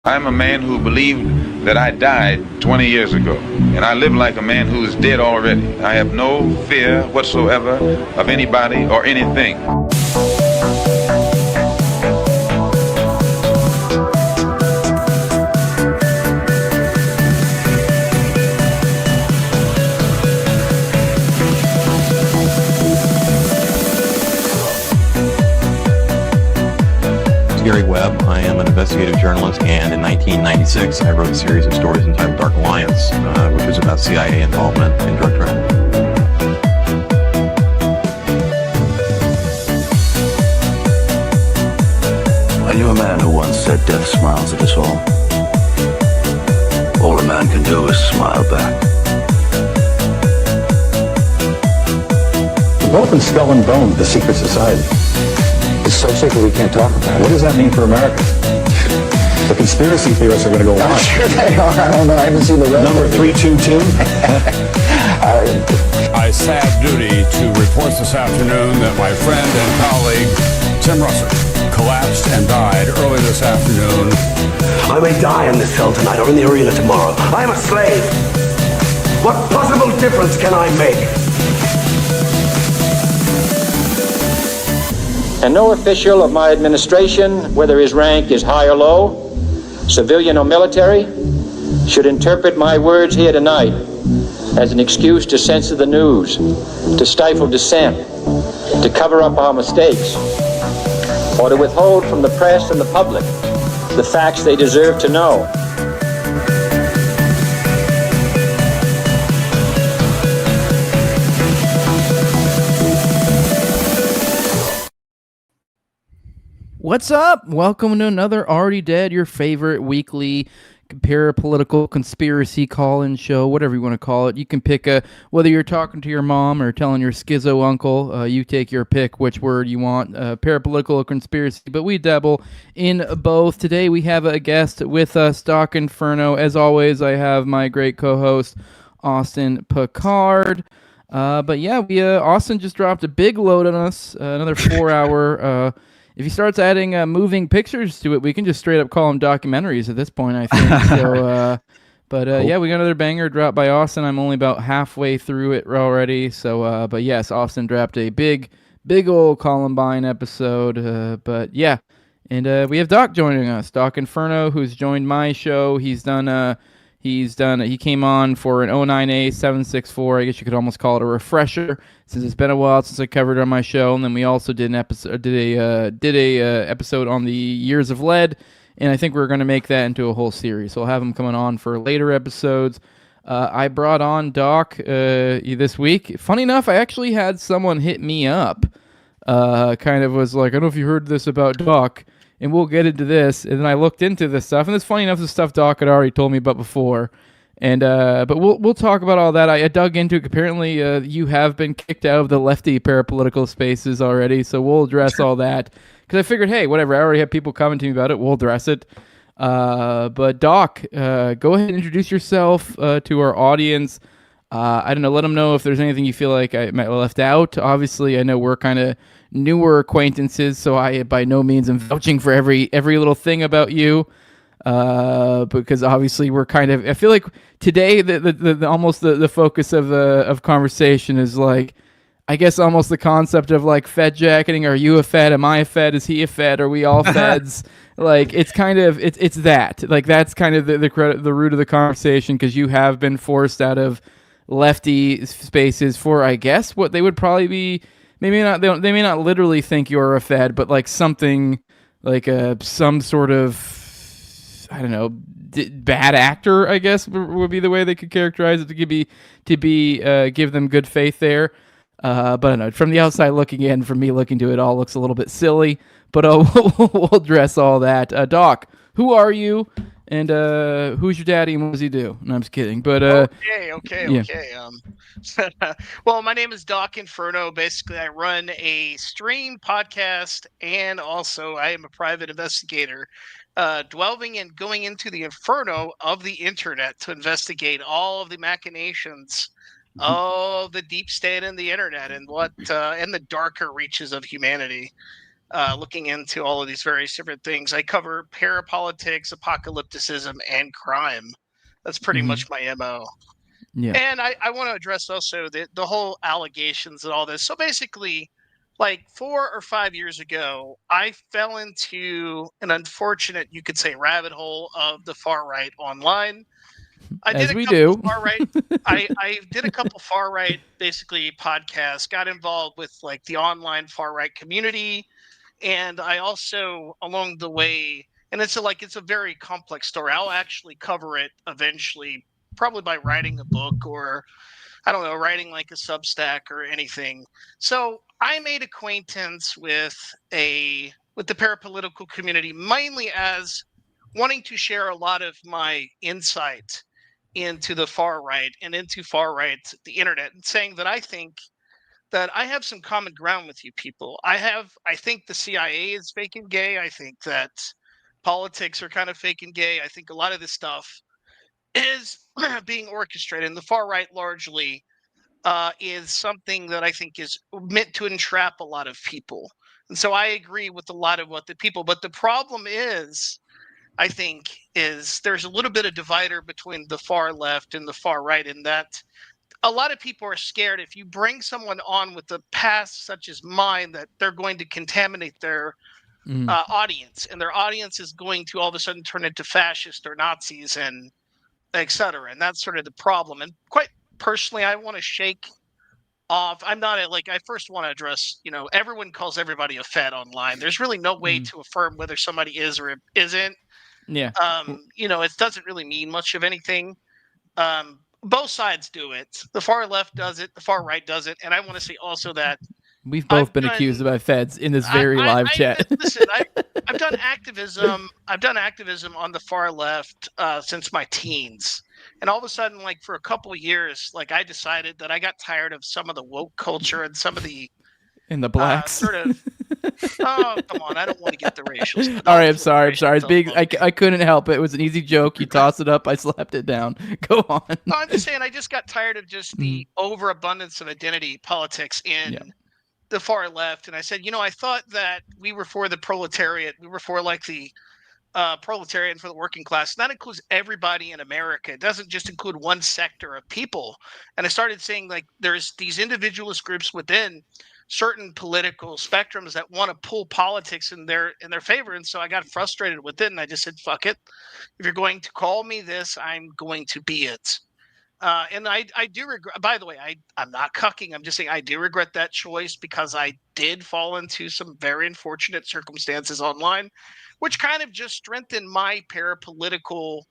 I'm a man who believed that I died 20 years ago, and I live like a man who is dead already. I have no fear whatsoever of anybody or anything. Gary Webb. I am an investigative journalist, and in 1996 I wrote a series of stories entitled Dark Alliance, which was about CIA involvement in drug trafficking. I knew a man who once said death smiles at us all. All a man can do is smile back. We're both in skull and bone, the secret society. It's so secret we can't talk about it. What does that mean for America? The conspiracy theorists are going to go on. I'm sure they are. I don't know. I haven't seen the rest. Number 322. I have duty to report this afternoon that my friend and colleague, Tim Russert, collapsed and died early this afternoon. I may die in this cell tonight or in the arena tomorrow. I am a slave. What possible difference can I make? And no official of my administration, whether his rank is high or low, civilian or military, should interpret my words here tonight as an excuse to censor the news, to stifle dissent, to cover up our mistakes, or to withhold from the press and the public the facts they deserve to know. What's up? Welcome to another Already Dead, your favorite weekly parapolitical conspiracy call-in show, whatever you want to call it. You can pick whether you're talking to your mom or telling your schizo uncle, you take your pick which word you want, parapolitical or conspiracy, but we dabble in both. Today we have a guest with us, Doc Inferno. As always, I have my great co-host, Austin Picard. But yeah, Austin just dropped a big load on us, another 4-hour... If he starts adding moving pictures to it, we can just straight up call them documentaries at this point, I think. So, cool. Yeah, we got another banger dropped by Austin. I'm only about halfway through it already. So, but yes, Austin dropped a big old Columbine episode. But yeah, and we have Doc joining us, Doc Inferno, who's joined my show. He came on for an 09A764. I guess you could almost call it a refresher, since it's been a while since I covered it on my show. And then we also did an episode, did a episode on the Years of Lead, and I think we're going to make that into a whole series. So we'll have him coming on for later episodes. I brought on Doc this week. Funny enough, I actually had someone hit me up. Kind of was like, I don't know if you heard this about Doc. And we'll get into this, and then I looked into this stuff, and it's funny enough, the stuff Doc had already told me about before, and but we'll talk about all that. I dug into it. Apparently, you have been kicked out of the lefty parapolitical spaces already, so we'll address all that, because I figured, hey, whatever, I already have people coming to me about it, we'll address it. But Doc, go ahead and introduce yourself to our audience. I don't know, let them know if there's anything you feel like I might have left out. Obviously, I know we're kind of newer acquaintances, so I by no means am vouching for every little thing about you, because obviously we're kind of, I feel like today the almost the focus of conversation is like, I guess almost the concept of like Fed jacketing. Are you a Fed? Am I a Fed? Is he a Fed? Are we all Feds? Like, it's kind of it's that, like, that's kind of the root of the conversation, because you have been forced out of lefty spaces for, I guess, what they would probably be. Maybe not. They may not literally think you're a Fed, but like something like some sort of, I don't know, bad actor, I guess would be the way they could characterize it, to give them good faith there. But I don't know, from the outside looking in, from me looking to it, all looks a little bit silly. But we'll address all that. Doc, who are you? And who's your daddy and what does he do? No, I'm just kidding. But Okay. Well, my name is Doc Inferno. Basically, I run a stream podcast, and also I am a private investigator, delving and going into the inferno of the internet to investigate all of the machinations of the deep state and the internet, and what and the darker reaches of humanity. looking into all of these various different things. I cover parapolitics, apocalypticism, and crime. That's pretty much my MO. Yeah. And I want to address also the whole allegations and all this. So basically, like 4 or 5 years ago, I fell into an unfortunate, you could say, rabbit hole of the far right online. I As did a we couple do. far right. I did a couple far right, basically podcasts. Got involved with like the online far right community, and I also along the way, and it's a very complex story. I'll actually cover it eventually, probably by writing a book or I don't know, writing like a Substack or anything. So I made acquaintance with the parapolitical community mainly as wanting to share a lot of my insight into the far right and into far right the internet, and saying that I think that I have some common ground with you people. I think the CIA is fake and gay. I think that politics are kind of fake and gay. I think a lot of this stuff is being orchestrated, and the far right largely is something that I think is meant to entrap a lot of people. And so I agree with a lot of what the people, but the problem is, I think, is there's a little bit of divider between the far left and the far right, in that a lot of people are scared if you bring someone on with a past such as mine that they're going to contaminate their audience, and their audience is going to all of a sudden turn into fascists or Nazis and etc. And that's sort of the problem. And quite personally, I want to shake off. I'm not I first want to address, everyone calls everybody a Fed online. There's really no way to affirm whether somebody is or isn't. Yeah. It doesn't really mean much of anything. Both sides do it. The far left does it. The far right does it. And I want to say also that we've both been accused by feds in this very live chat. Listen, I've done activism. I've done activism on the far left since my teens. And all of a sudden, like for a couple of years, like I decided that I got tired of some of the woke culture and some of the in the blacks sort of. Oh, come on! I don't want to get the racial stuff. All right, I'm sorry. It's big. I couldn't help it. It was an easy joke. You tossed it up. I slapped it down. Go on. No, I'm just saying. I just got tired of just the overabundance of identity politics in the far left, and I said, I thought that we were for the proletariat. We were for like the proletariat for the working class. And that includes everybody in America. It doesn't just include one sector of people. And I started saying like there's these individualist groups within certain political spectrums that want to pull politics in their favor. And so I got frustrated with it, and I just said, fuck it. If you're going to call me this, I'm going to be it. And I do regret, by the way, I'm not cucking. I'm just saying I do regret that choice, because I did fall into some very unfortunate circumstances online, which kind of just strengthened my parapolitical,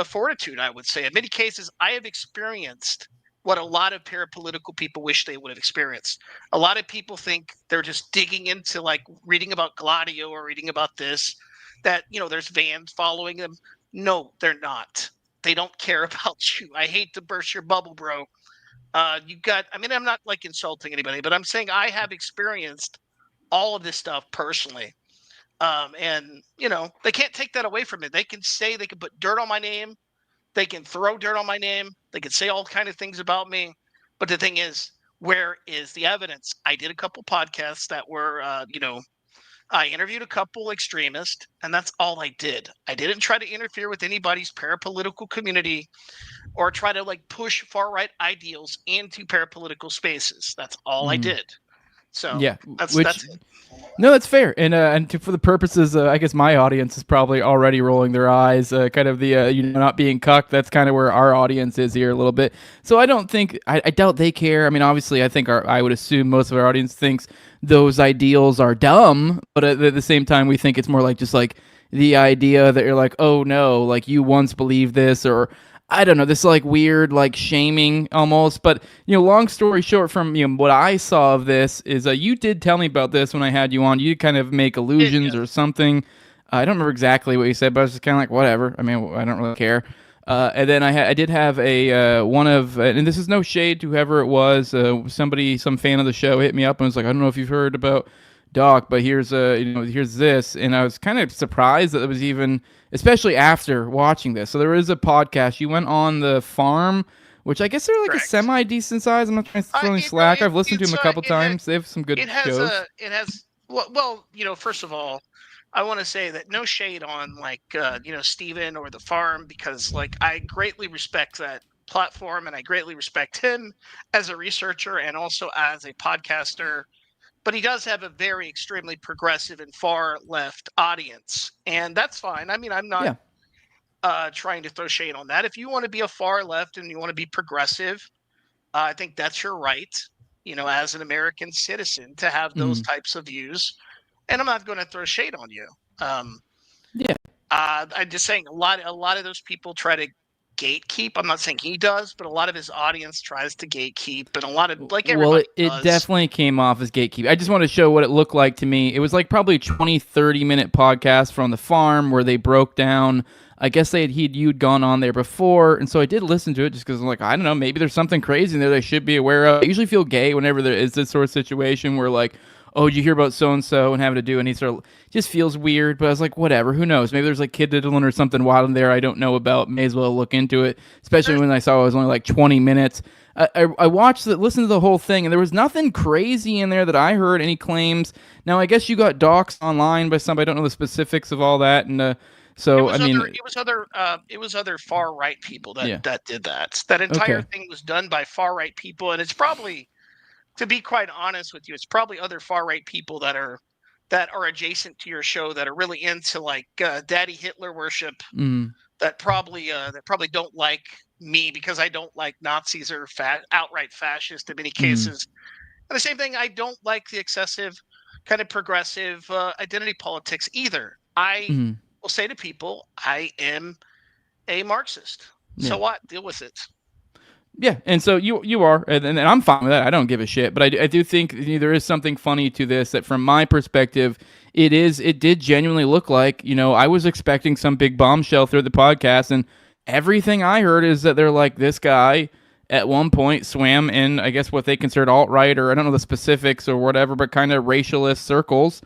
fortitude, I would say. In many cases, I have experienced what a lot of parapolitical people wish they would have experienced. A lot of people think they're just digging into like reading about Gladio or reading about this, that, there's vans following them. No, they're not. They don't care about you. I hate to burst your bubble, bro. I'm not like insulting anybody, but I'm saying I have experienced all of this stuff personally. And they can't take that away from me. They can put dirt on my name. They can throw dirt on my name. They can say all kind of things about me. But the thing is, where is the evidence? I did a couple podcasts that were, I interviewed a couple extremists, and that's all I did. I didn't try to interfere with anybody's parapolitical community or try to like push far right ideals into parapolitical spaces. That's all I did. So yeah, that's it. No, that's fair. And for the purposes, I guess my audience is probably already rolling their eyes. Kind of the not being cucked. That's kind of where our audience is here a little bit. So I don't think I doubt they care. I mean, obviously, I think I would assume most of our audience thinks those ideals are dumb, but at the same time, we think it's more like just like the idea that you're like, oh no, like you once believed this, or I don't know, this like weird like shaming almost. But long story short, from what I saw of this is you did tell me about this when I had you on. You kind of make allusions or something. I don't remember exactly what you said, but I was just kind of like, whatever. I mean, I don't really care. And then I did have a one of, and this is no shade to whoever it was. Some fan of the show hit me up and was like, I don't know if you've heard about Doc, but here's this, and I was kind of surprised that it was even, especially after watching this. So there is a podcast. You went on the farm which I guess they're like Correct. a semi-decent size. I'm not trying to throw any slack. I've listened to them a couple times. They have some good shows. It has well, first of all, I want to say that no shade on Steven or the farm, because like I greatly respect that platform and I greatly respect him as a researcher and also as a podcaster. But he does have a very extremely progressive and far left audience, and that's fine. I mean, I'm not trying to throw shade on that. If you want to be a far left and you want to be progressive, I think that's your right, as an American citizen, to have those types of views. And I'm not going to throw shade on you. I'm just saying a lot of those people try to gatekeep. I'm not saying he does, but a lot of his audience tries to gatekeep, and a lot of everybody it definitely came off as gatekeep. I just want to show what it looked like to me. It was like probably a 20-30 minute podcast from the farm where they broke down. I guess you'd gone on there before, and so I did listen to it just because I'm like, I don't know, maybe there's something crazy in there that I should be aware of. I usually feel gay whenever there is this sort of situation where like, oh, did you hear about so-and-so and having to do, and he sort of just feels weird, but I was like, whatever, who knows? Maybe there's like kid diddling or something wild in there I don't know about. May as well look into it, especially when I saw it was only like 20 minutes. I watched it, listened to the whole thing, and there was nothing crazy in there that I heard, any claims. Now, I guess you got doxxed online by somebody, I don't know the specifics of all that, and so it was other far right people that did that. That entire thing was done by far right people, and it's probably, to be quite honest with you, it's probably other far right people that are adjacent to your show that are really into like Daddy Hitler worship. That probably don't like me because I don't like Nazis or outright fascist in many cases. And the same thing, I don't like the excessive kind of progressive identity politics either. I will say to people, I am a Marxist. So what? Deal with it. Yeah, and so you are, and I'm fine with that. I don't give a shit. But I do think there is something funny to this, that from my perspective, it did genuinely look like, I was expecting some big bombshell through the podcast, and everything I heard is that they're like, this guy at one point swam in, I guess, what they considered alt-right, or I don't know the specifics or whatever, but kind of racialist circles,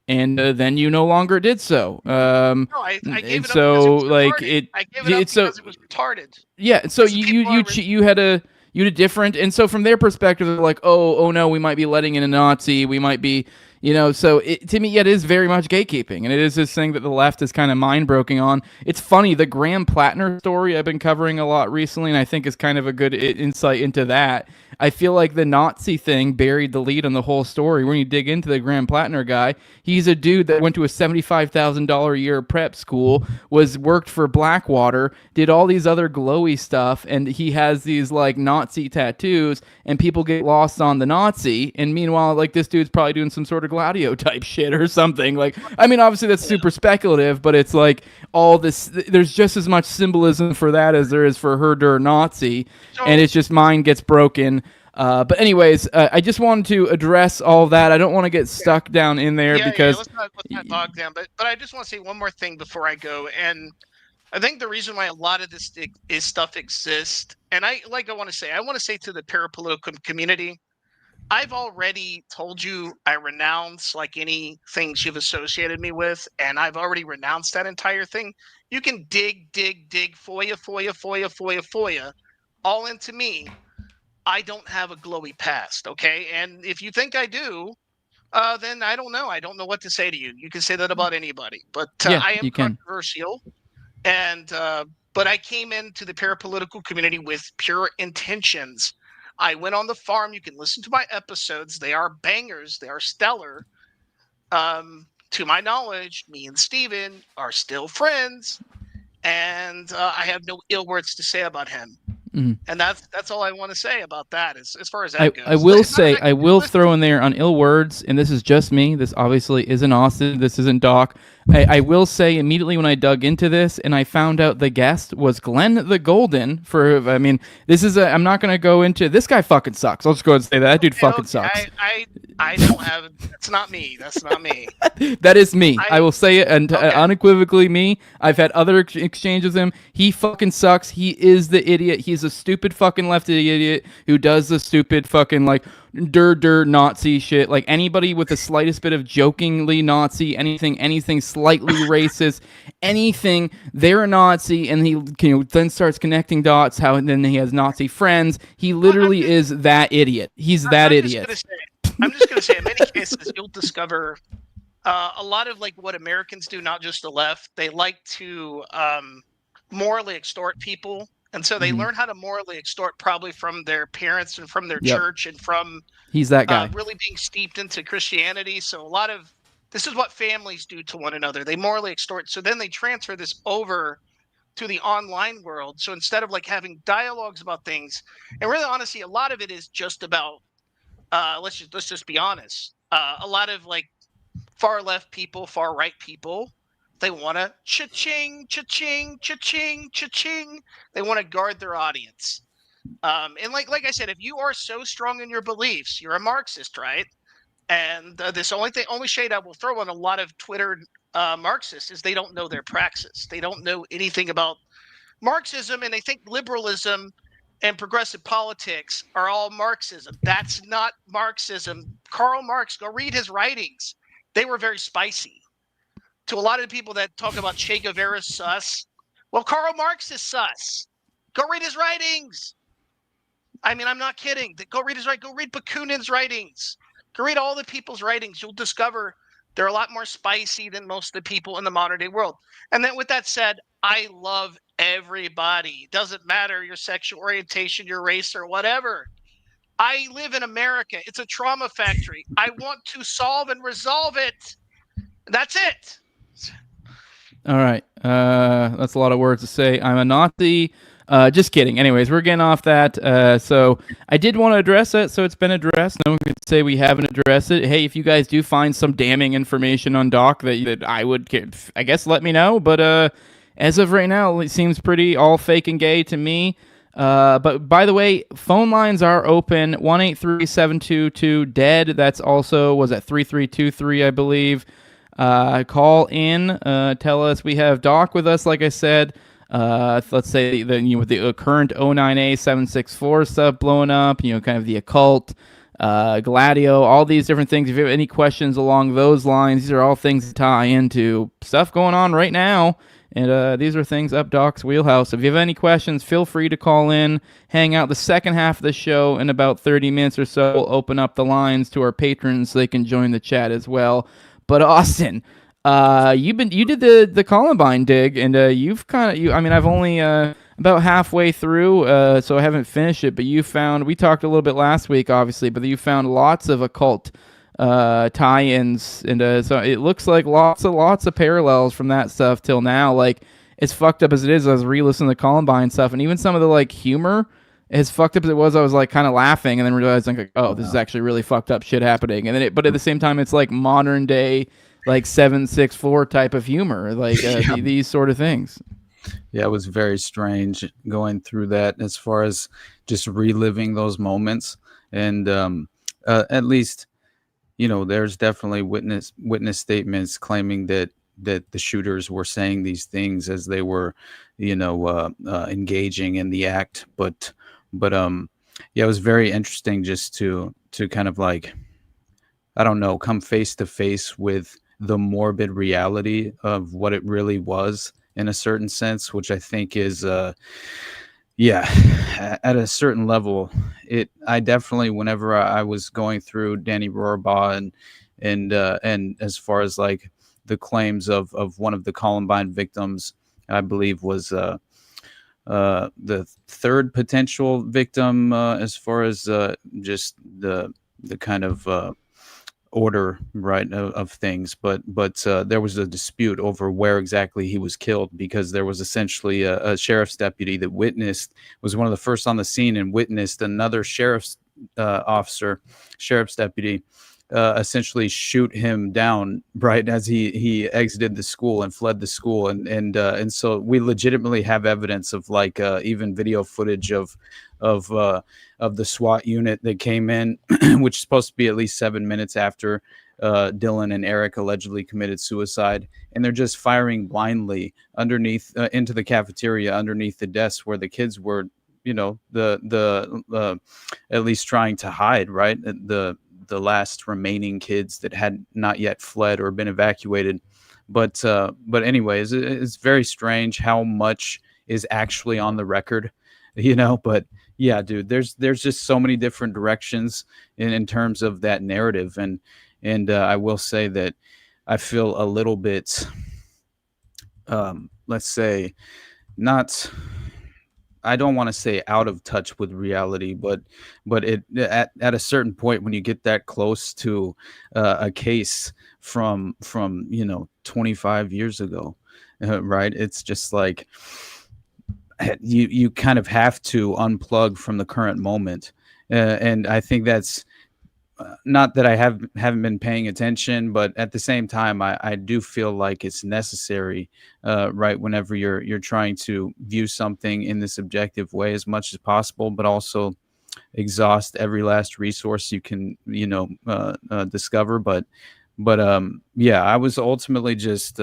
and then you no longer did so. No, I gave it up because it was retarded. Yeah, so you had a different, and so from their perspective, they're like, oh no, we might be letting in a Nazi, we might be, so to me, it is very much gatekeeping, and it is this thing that the left is kind of mind-broken on. It's funny, the Graham Plattner story I've been covering a lot recently, and I think is kind of a good insight into that. I feel like the Nazi thing buried the lead on the whole story. When you dig into the Graham Plattner guy, he's a dude that went to a $75,000 a year prep school, worked for Blackwater, did all these other glowy stuff, and he has these like Nazi tattoos, and people get lost on the Nazi, and meanwhile, like, this dude's probably doing some sort of Gladio type shit or something. Like, I mean, obviously that's super speculative, but it's like all this, there's just as much symbolism for that as there is for Herder Nazi, and it's just mind gets broken. But anyways, I just wanted to address all that. I don't want to get stuck down in there because let's not bog down. But I just want to say one more thing before I go. And I think the reason why a lot of this stuff exists, and I want to say to the parapolitical community, I've already told you I renounce like any things you've associated me with, and I've already renounced that entire thing. You can dig, FOIA, all into me. I don't have a glowy past, okay? And if you think I do, then I don't know. I don't know what to say to you. You can say that about anybody. But I am controversial. And but I came into the parapolitical community with pure intentions. I went on the farm. You can listen to my episodes. They are bangers. They are stellar. To my knowledge, me and Steven are still friends. And I have no ill words to say about him. And that's all I want to say about that as far as that goes. I will throw in there on ill words, and this is just me. This obviously isn't Austin. This isn't Doc. I will say immediately when I dug into this and I found out the guest was Glenn the Golden. This is I'm not going to go into, this guy fucking sucks. I'll just go ahead and say that dude fucking sucks. I don't have, that's not me. That's not me. That is me. I will say it unequivocally me. I've had other exchanges with him. He fucking sucks. He is the idiot. He's is a stupid fucking lefty idiot who does the stupid fucking like Nazi shit. Like anybody with the slightest bit of jokingly Nazi, anything slightly racist, anything, they're a Nazi, and he then starts connecting dots. How then he has Nazi friends. He literally is that idiot. He's that idiot. I'm just gonna say, in many cases, you'll discover a lot of like what Americans do, not just the left. They like to morally extort people. And so they learn how to morally extort probably from their parents and from their church and from he's that guy really being steeped into Christianity. So a lot of this is what families do to one another. They morally extort. So then they transfer this over to the online world. So instead of like having dialogues about things, and really honestly, a lot of it is just about let's just be honest. A lot of like far left people, far right people, they want to cha-ching, cha-ching, cha-ching, cha-ching. They want to guard their audience. And like I said, if you are so strong in your beliefs, you're a Marxist, right? And this only shade I will throw on a lot of Twitter Marxists is they don't know their praxis. They don't know anything about Marxism, and they think liberalism and progressive politics are all Marxism. That's not Marxism. Karl Marx, go read his writings. They were very spicy. To a lot of the people that talk about Che Guevara's sus, well, Karl Marx is sus. Go read his writings. I mean, I'm not kidding. Go read his writings. Go read Bakunin's writings. Go read all the people's writings. You'll discover they're a lot more spicy than most of the people in the modern day world. And then with that said, I love everybody. Doesn't matter your sexual orientation, your race, or whatever. I live in America. It's a trauma factory. I want to solve and resolve it. That's it. All right. That's a lot of words to say. I'm a Nazi. Just kidding. Anyways, we're getting off that. So I did want to address it, so it's been addressed. No one could say we haven't addressed it. Hey, if you guys do find some damning information on Doc that I would, I guess, let me know. But as of right now, it seems pretty all fake and gay to me. But by the way, phone lines are open. 1-833-722-DEAD. That's also, was at 3323, I believe. Call in, tell us. We have Doc with us, like I said. Let's say with the current 09A 764 stuff blowing up, kind of the occult, Gladio, all these different things. If you have any questions along those lines, these are all things that tie into stuff going on right now. And these are things up Doc's wheelhouse. If you have any questions, feel free to call in. Hang out the second half of the show in about 30 minutes or so. We'll open up the lines to our patrons so they can join the chat as well. But Austin, you did the Columbine dig, and you've I've only about halfway through, so I haven't finished it. But we talked a little bit last week, obviously, but you found lots of occult tie-ins, and so it looks like lots of parallels from that stuff till now. Like, as fucked up as it is, I was re-listening to the Columbine stuff, and even some of the like humor, as fucked up as it was, I was like kind of laughing, and then realizing like, oh, this is actually really fucked up shit happening. And then, but at the same time, it's like modern day, like 764 type of humor, like these sort of things. Yeah, it was very strange going through that as far as just reliving those moments. And at least, there's definitely witness statements claiming that the shooters were saying these things as they were, engaging in the act. But yeah, it was very interesting just to kind of like, I don't know, come face to face with the morbid reality of what it really was in a certain sense, which I think is, at a certain level, I definitely, whenever I was going through Danny Rohrbaugh and as far as like the claims of one of the Columbine victims, I believe was, the third potential victim as far as just the kind of order, right, of things, but there was a dispute over where exactly he was killed, because there was essentially a sheriff's deputy that was one of the first on the scene and witnessed another sheriff's deputy essentially shoot him down right as he exited the school and fled the school, and so we legitimately have evidence of like even video footage of the SWAT unit that came in, which is supposed to be at least 7 minutes after Dylan and Eric allegedly committed suicide, and they're just firing blindly underneath into the cafeteria underneath the desks where the kids were the at least trying to hide, right? The last remaining kids that had not yet fled or been evacuated. But anyways, it's very strange how much is actually on the record, but yeah, dude, there's just so many different directions in terms of that narrative. And I will say that I feel a little bit, let's say, I don't want to say out of touch with reality, but it at a certain point when you get that close to a case from 25 years ago, right? It's just like you kind of have to unplug from the current moment, and I think that's not that I haven't been paying attention, but at the same time, I do feel like it's necessary, right? Whenever you're trying to view something in this objective way as much as possible, but also exhaust every last resource you can, discover. But yeah, I was ultimately just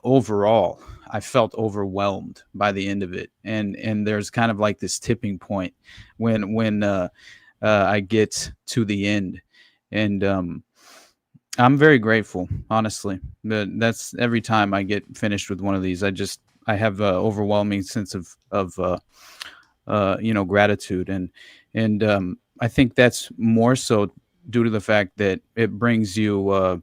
overall, I felt overwhelmed by the end of it, and there's kind of like this tipping point when I get to the end, and I'm very grateful, honestly. That's every time I get finished with one of these, I have an overwhelming sense of gratitude, and I think that's more so due to the fact that it brings you,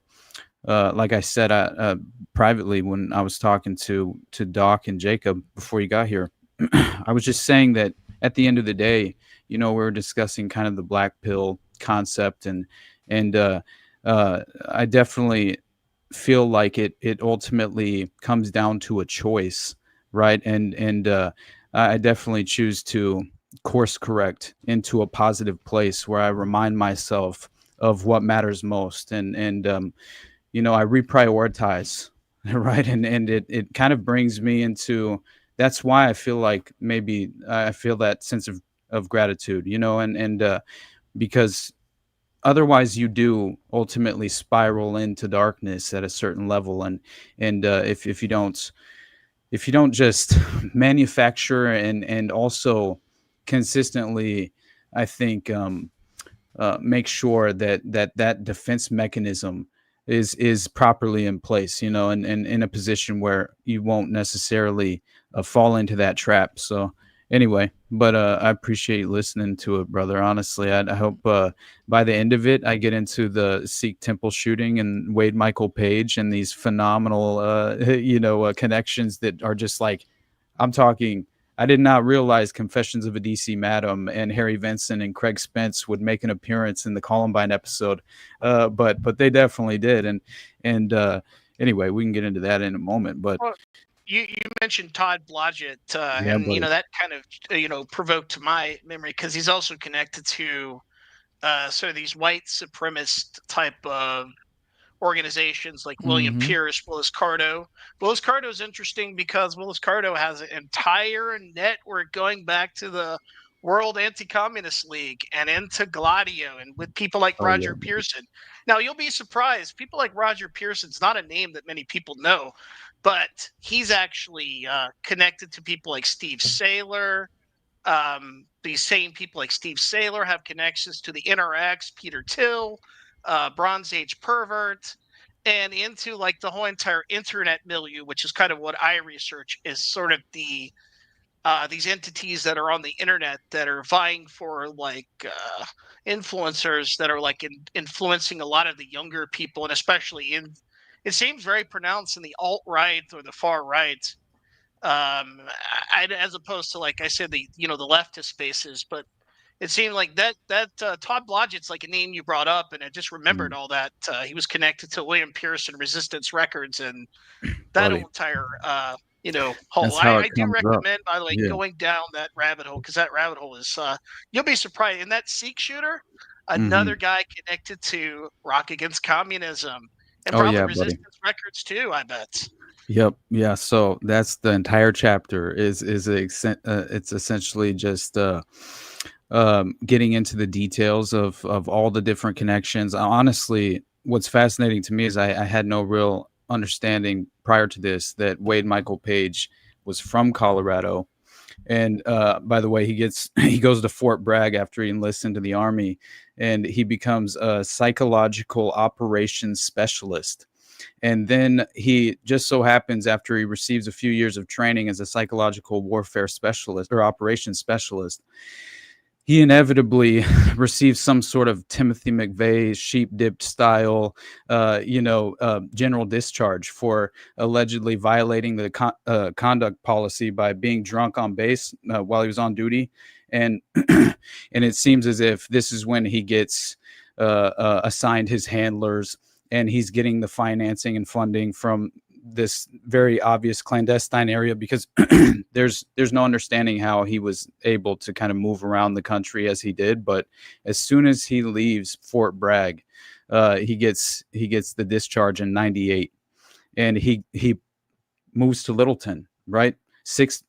like I said privately when I was talking to Doc and Jacob before you got here, I was just saying that at the end of the day, we were discussing kind of the black pill concept, and I definitely feel like it ultimately comes down to a choice, right? And I definitely choose to course correct into a positive place where I remind myself of what matters most, and I reprioritize, right? And it kind of brings me into, that's why I feel like maybe I feel that sense of gratitude, and because otherwise you do ultimately spiral into darkness at a certain level, and if you don't just manufacture and also consistently, I think make sure that defense mechanism is properly in place, and in a position where you won't necessarily fall into that trap. So anyway, but I appreciate listening to it, brother. Honestly, I hope by the end of it, I get into the Sikh temple shooting and Wade Michael Page and these phenomenal, connections that are just like, I'm talking. I did not realize Confessions of a DC Madam and Harry Vinson and Craig Spence would make an appearance in the Columbine episode, but they definitely did. And anyway, we can get into that in a moment. But well, you mentioned Todd Blodgett, Yeah, and buddy. that kind of provoked my memory because he's also connected to sort of these white supremacist type of organizations like William Pierce, Willis Carto. Willis Carto is interesting because Willis Carto has an entire network going back to the World Anti-Communist League and into Gladio, and with people like Roger Pearson. Now, you'll be surprised. People like Roger Pearson's not a name that many people know, but he's actually connected to people like Steve Saylor. These same people like Steve Saylor have connections to the NRX, Peter Thiel, Bronze Age pervert, and into like the whole entire internet milieu, which is kind of what I research, is sort of the these entities that are on the internet that are vying for like influencers that are like influencing a lot of the younger people, and especially it seems very pronounced in the alt-right or the far right, as opposed to, like I said, the leftist spaces. But it seemed like that Todd Blodgett's like a name you brought up, and I just remembered all that. He was connected to William Pearson, Resistance Records, and that whole entire hole. That's how I it do comes up. recommend, by the way, Yeah. going down that rabbit hole, because that rabbit hole is you'll be surprised. In that Sikh shooter, another guy connected to Rock Against Communism, and Oh, probably yeah, buddy. Resistance Records too, I bet. Yep. Yeah. So that's the entire chapter it's essentially just getting into the details of all the different connections. Honestly, what's fascinating to me is I had no real understanding prior to this that Wade Michael Page was from Colorado, And by the way, he goes to Fort Bragg after he enlists into the Army, and he becomes a psychological operations specialist. And then he just so happens, after he receives a few years of training as a psychological warfare specialist or operations specialist, he inevitably receives some sort of Timothy McVeigh sheep-dipped style, general discharge for allegedly violating the conduct policy by being drunk on base while he was on duty. And and it seems as if this is when he gets assigned his handlers, and he's getting the financing and funding from this very obvious clandestine area, because there's no understanding how he was able to kind of move around the country as he did. But as soon as he leaves Fort Bragg, he gets the discharge in 98, and he moves to Littleton, right?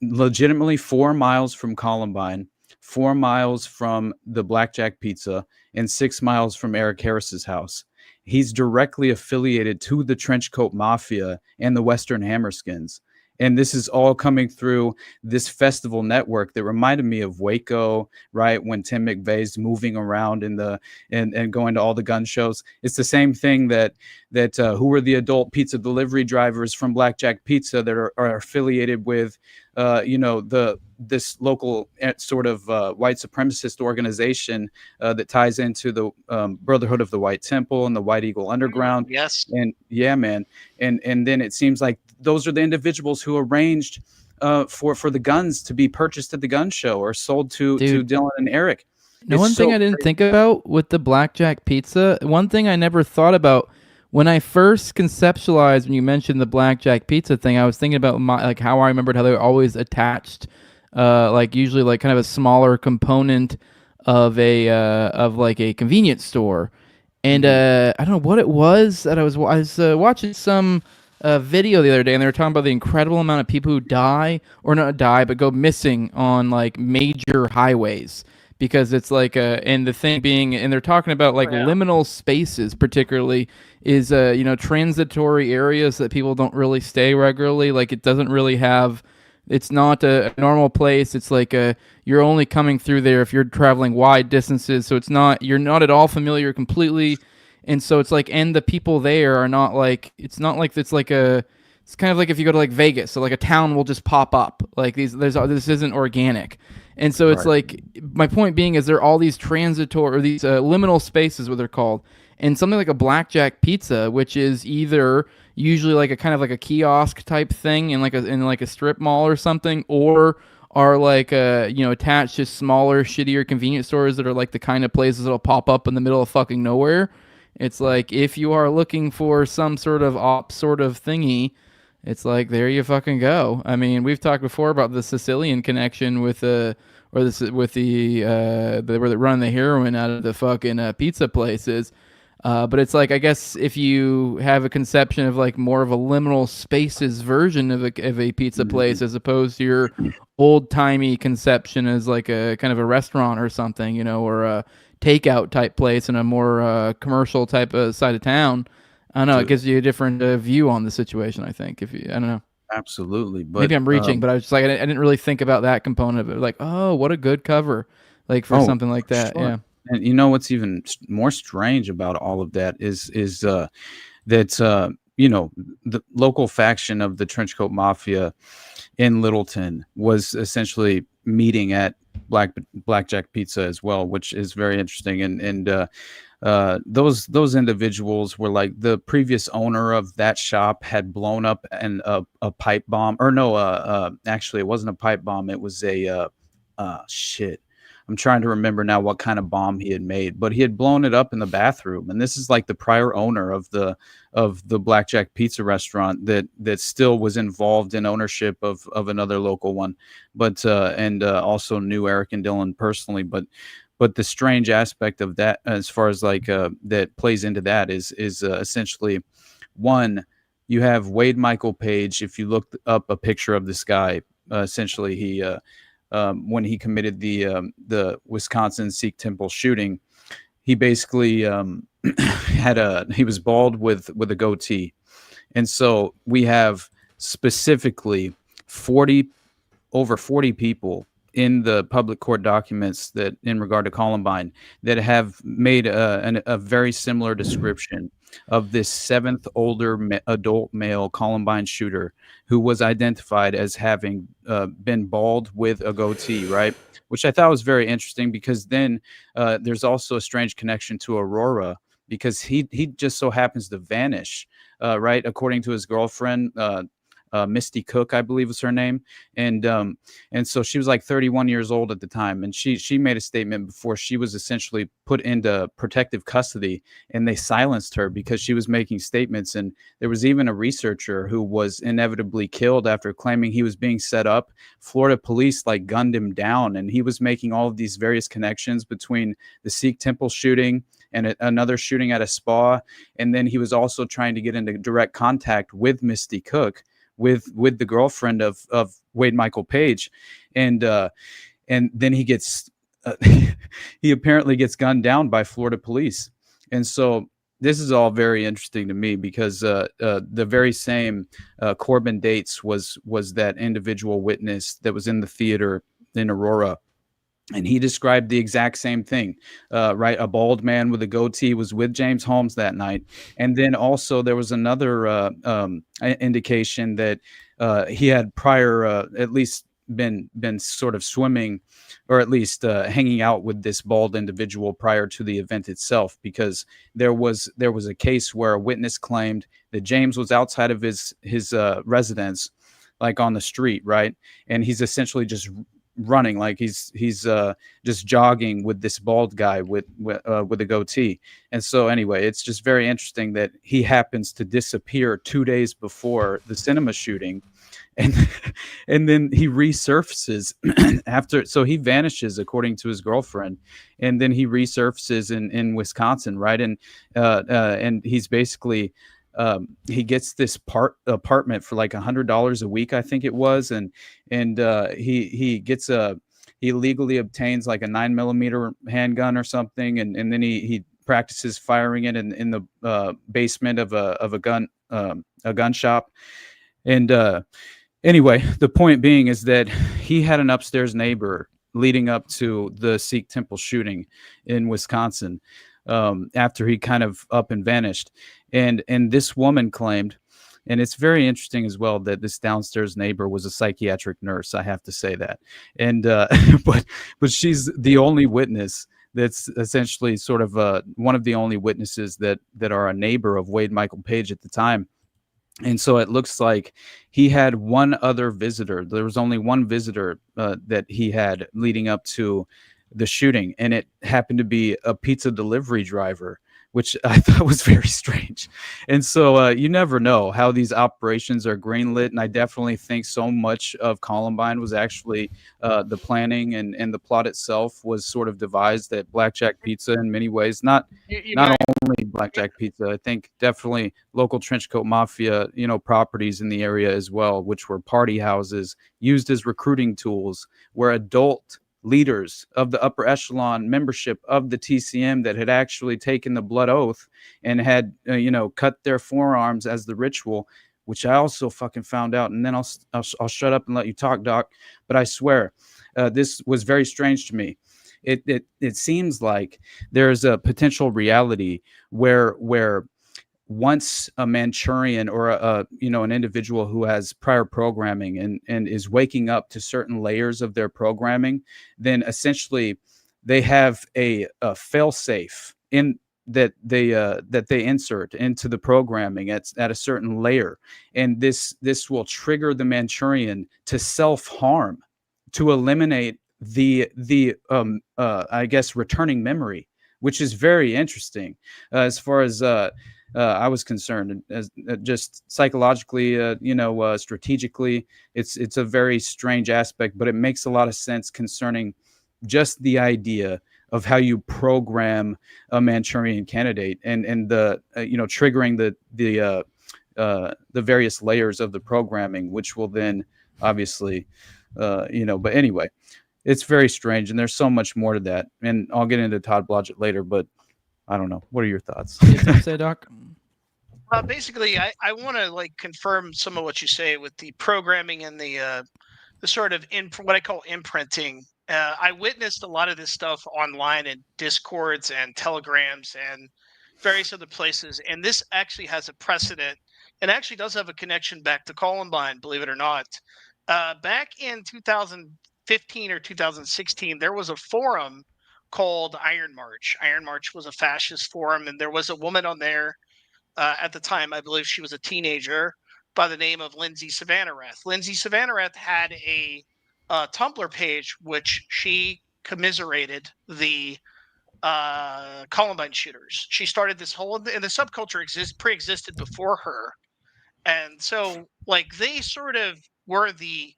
Legitimately 4 miles from Columbine, 4 miles from the Blackjack Pizza, and 6 miles from Eric Harris's house. He's directly affiliated to the Trenchcoat Mafia and the Western Hammerskins. And this is all coming through this festival network that reminded me of Waco, right? When Tim McVeigh's moving around and going to all the gun shows. It's the same thing that who are the adult pizza delivery drivers from Blackjack Pizza that are affiliated with, this local sort of white supremacist organization that ties into the Brotherhood of the White Temple and the White Eagle Underground. Yes. And yeah, man. And then it seems like those are the individuals who arranged for the guns to be purchased at the gun show or sold to Dylan and Eric. One thing I didn't think about with the Blackjack Pizza, one thing I never thought about when I first conceptualized, when you mentioned the Blackjack Pizza thing, I was thinking about how I remembered how they were always attached, usually like kind of a smaller component of a convenience store. And I don't know what it was that I was watching some video the other day, and they were talking about the incredible amount of people who but go missing on like major highways, because it's like and the thing being, and they're talking about like liminal spaces, particularly is transitory areas that people don't really stay regularly. Like it doesn't really have, it's not a normal place. It's like you're only coming through there if you're traveling wide distances, so you're not at all familiar completely. And so it's like, and the people there are not like, it's kind of like if you go to like Vegas, so like a town will just pop up. Like this isn't organic. And so it's like, my point being is there are all these transitory, or these liminal spaces, what they're called. And something like a Blackjack Pizza, which is either usually like a kind of like a kiosk type thing in like a strip mall or something, or are like attached to smaller, shittier convenience stores that are like the kind of places that'll pop up in the middle of fucking nowhere. It's like, if you are looking for some sort of op sort of thingy, it's like, there you fucking go. I mean, we've talked before about the Sicilian connection where they run the heroin out of the fucking pizza places. But it's like, I guess if you have a conception of like more of a liminal spaces version of a pizza place, as opposed to your old timey conception as like a kind of a restaurant or something, or a takeout type place in a more commercial type of side of town, I don't know. It gives you a different view on the situation, I think. I don't know. Absolutely. But maybe I'm reaching, but I was just like, I didn't really think about that component of it. Like, oh, what a good cover, like for something like that. Sure. Yeah. And you know what's even more strange about all of that is that the local faction of the Trenchcoat Mafia in Littleton was essentially meeting at Blackjack Pizza as well, which is very interesting. And those individuals were like, the previous owner of that shop had blown up a pipe bomb, or no, actually it wasn't a pipe bomb. It was I'm trying to remember now what kind of bomb he had made, but he had blown it up in the bathroom. And this is like the prior owner of the Blackjack Pizza restaurant that still was involved in ownership of another local one, but also knew Eric and Dylan personally. But the strange aspect of that, as far as like that plays into that, is essentially, one, you have Wade Michael Page. If you look up a picture of this guy, essentially he. When he committed the Wisconsin Sikh temple shooting, he basically he was bald with a goatee. And so we have specifically 40 over 40 people in the public court documents that in regard to Columbine that have made a very similar description of this seventh older adult male Columbine shooter who was identified as having been bald with a goatee, right? Which I thought was very interesting, because then there's also a strange connection to Aurora, because he just so happens to vanish, right? According to his girlfriend, Misty Cook, I believe was her name. And so she was like 31 years old at the time. And she made a statement before she was essentially put into protective custody, and they silenced her because she was making statements. And there was even a researcher who was inevitably killed after claiming he was being set up. Florida police like gunned him down, and he was making all of these various connections between the Sikh temple shooting and another shooting at a spa. And then he was also trying to get into direct contact with Misty Cook, with the girlfriend of Wade Michael Page, and then he gets he apparently gets gunned down by Florida police. And so this is all very interesting to me, because the very same Corbin Dates was that individual witness that was in the theater in Aurora. And he described the exact same thing, right? A bald man with a goatee was with James Holmes that night. And then also there was another indication that he had prior at least been sort of swimming, or at least hanging out with this bald individual prior to the event itself, because there was a case where a witness claimed that James was outside of his residence, like on the street, right? And he's essentially just running, like he's just jogging with this bald guy with a goatee. And so anyway, it's just very interesting that he happens to disappear 2 days before the cinema shooting, and then he resurfaces after. So he vanishes, according to his girlfriend, and then he resurfaces in Wisconsin, right? And he's basically he gets this apartment for like $100 a week, I think it was, and he legally obtains like a 9mm handgun or something, and then he practices firing it in the basement of a gun shop. And anyway, the point being is that he had an upstairs neighbor leading up to the Sikh temple shooting in Wisconsin, after he kind of up and vanished. And this woman claimed, and it's very interesting as well, that this downstairs neighbor was a psychiatric nurse. I have to say that. And but she's the only witness that's essentially sort of one of the only witnesses that are a neighbor of Wade Michael Page at the time. And so it looks like he had one other visitor. There was only one visitor that he had leading up to the shooting, and it happened to be a pizza delivery driver, which I thought was very strange. And so you never know how these operations are greenlit. And I definitely think so much of Columbine was actually the planning, and the plot itself was sort of devised at Blackjack Pizza in many ways. Not only Blackjack Pizza, I think definitely local trenchcoat mafia, properties in the area as well, which were party houses used as recruiting tools, where adult leaders of the upper echelon membership of the TCM that had actually taken the blood oath and had cut their forearms as the ritual, which I also fucking found out. And then I'll shut up and let you talk, Doc. But I swear, this was very strange to me. It seems like there's a potential reality where once a Manchurian or an individual who has prior programming and is waking up to certain layers of their programming, then essentially they have a fail-safe in that they insert into the programming at a certain layer, and this will trigger the Manchurian to self-harm, to eliminate the I guess returning memory, which is very interesting as far as I was concerned, as just psychologically, strategically, it's a very strange aspect, but it makes a lot of sense concerning just the idea of how you program a Manchurian candidate and the triggering the various layers of the programming, which will then obviously, But anyway, it's very strange, and there's so much more to that, and I'll get into Todd Blodgett later, but. I don't know. What are your thoughts? Say, Doc. Basically, I want to confirm some of what you say with the programming and the sort of what I call imprinting. I witnessed a lot of this stuff online in Discords and Telegrams and various other places, and this actually has a precedent, and actually does have a connection back to Columbine, believe it or not. Back in 2015 or 2016, there was a forum called Iron March. Iron March was a fascist forum, and there was a woman on there at the time. I believe she was a teenager by the name of Lindsay Savannarath. Lindsay Savannarath had a Tumblr page which she commiserated the Columbine shooters. She started this whole, and the subculture pre-existed before her, and so like they sort of were the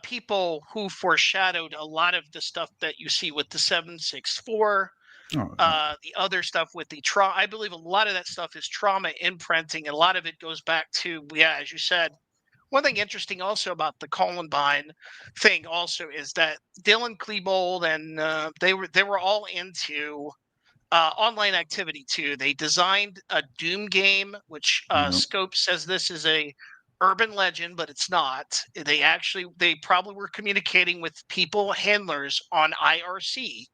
people who foreshadowed a lot of the stuff that you see with the 764. The other stuff with the trauma. I believe a lot of that stuff is trauma imprinting, and a lot of it goes back to, as you said. One thing interesting also about the Columbine thing also is that Dylan Klebold and they were all into online activity too. They designed a Doom game, which Scope says this is a urban legend, but it's not. They probably were communicating with people, handlers on IRC.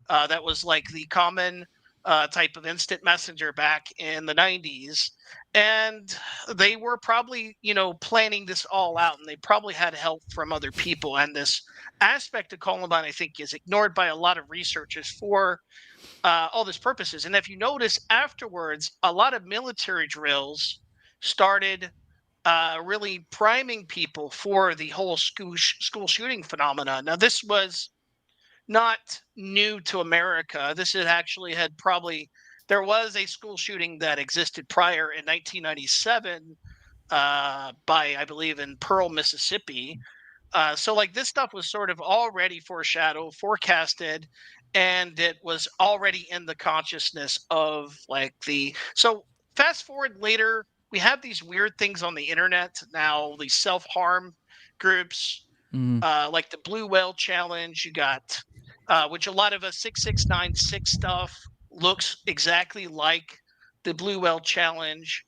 That was like the common type of instant messenger back in the 90s. And they were probably, planning this all out, and they probably had help from other people. And this aspect of Columbine, I think, is ignored by a lot of researchers for all these purposes. And if you notice afterwards, a lot of military drills started really priming people for the whole school shooting phenomena. Now, this was not new to America. This there was a school shooting that existed prior in 1997 by, I believe, in Pearl, Mississippi. So like this stuff was sort of already forecasted, and it was already in the consciousness of so fast forward later, we have these weird things on the internet now, these self-harm groups, like the Blue Whale Challenge. You got which a lot of 6696 stuff looks exactly like the Blue Whale Challenge.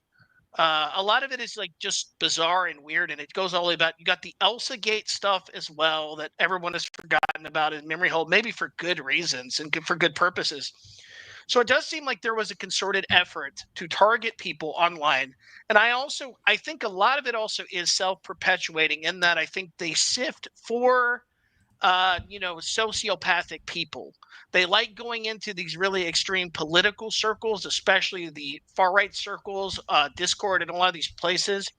A lot of it is like just bizarre and weird, and it goes all the way back. You got the Elsa Gate stuff as well that everyone has forgotten about in memory hole, maybe for good reasons and for good purposes. So it does seem like there was a concerted effort to target people online. And I think a lot of it also is self-perpetuating, in that I think they sift for sociopathic people. They like going into these really extreme political circles, especially the far-right circles, Discord, and a lot of these places,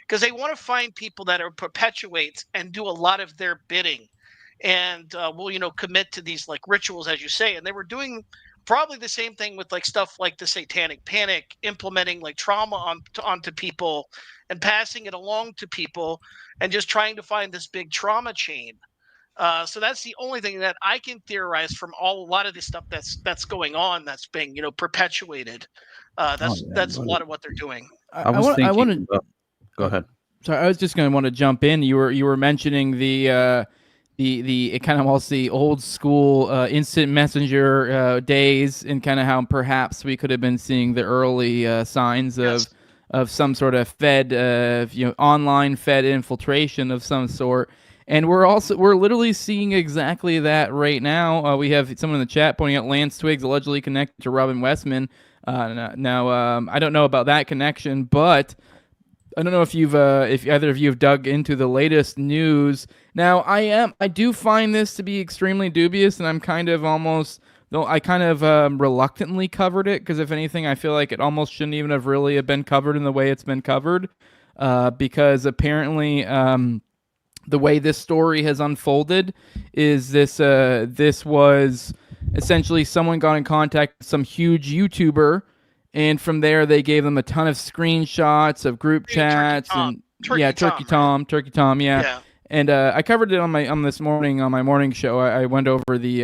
because they want to find people that are perpetuates and do a lot of their bidding, and will commit to these like rituals, as you say. And they were doing probably the same thing with like stuff like the Satanic Panic, implementing like trauma onto people and passing it along to people, and just trying to find this big trauma chain. So that's the only thing that I can theorize from a lot of this stuff that's going on, that's being perpetuated. That's a lot of what they're doing. I was thinking. Go ahead. Sorry, I was just going to want to jump in. You were mentioning the kind of almost the old school instant messenger days, and kind of how perhaps we could have been seeing the early signs of some sort of Fed, online Fed infiltration of some sort. And we're literally seeing exactly that right now. We have someone in the chat pointing out Lance Twiggs allegedly connected to Robin Westman. Now, I don't know about that connection, but I don't know if either of you have dug into the latest news. Now, I do find this to be extremely dubious, and I'm kind of reluctantly covered it, because if anything, I feel like it almost shouldn't even have really been covered in the way it's been covered, because apparently, the way this story has unfolded is this was essentially someone got in contact with some huge YouTuber, and from there they gave them a ton of screenshots of group chats and Turkey Tom. And I covered it on this morning on my morning show. I went over the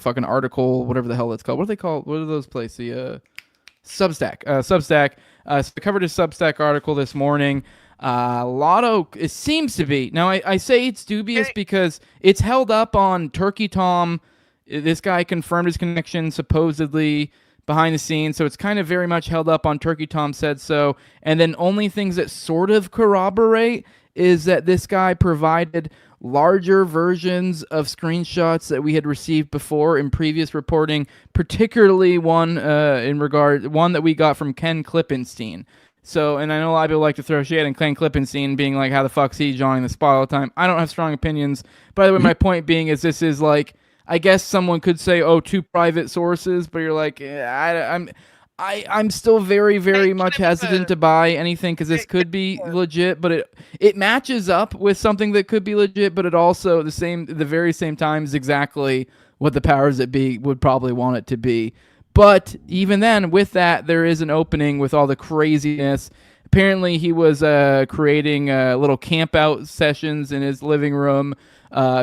fucking article, whatever the hell it's called. What are they called? What are those places? The Substack. So I covered a Substack article this morning. It seems to be. Now, I say it's dubious because it's held up on Turkey Tom. This guy confirmed his connection supposedly behind the scenes. So it's kind of very much held up on Turkey Tom Said So. And then only things that sort of corroborate is that this guy provided larger versions of screenshots that we had received before in previous reporting, particularly one that we got from Ken Klippenstein. So, and I know a lot of people like to throw shade on Ken Klippenstein being like, how the fuck's he joining the spot all the time? I don't have strong opinions. By the way, my point being is this is like, I guess someone could say, oh, 2 private sources, but you're like, I'm still very, very much hesitant to buy anything because this could be legit, but it matches up with something that could be legit, but it also the very same time is exactly what the powers that be would probably want it to be. But even then, with that, there is an opening with all the craziness. Apparently, he was creating little camp out sessions in his living room,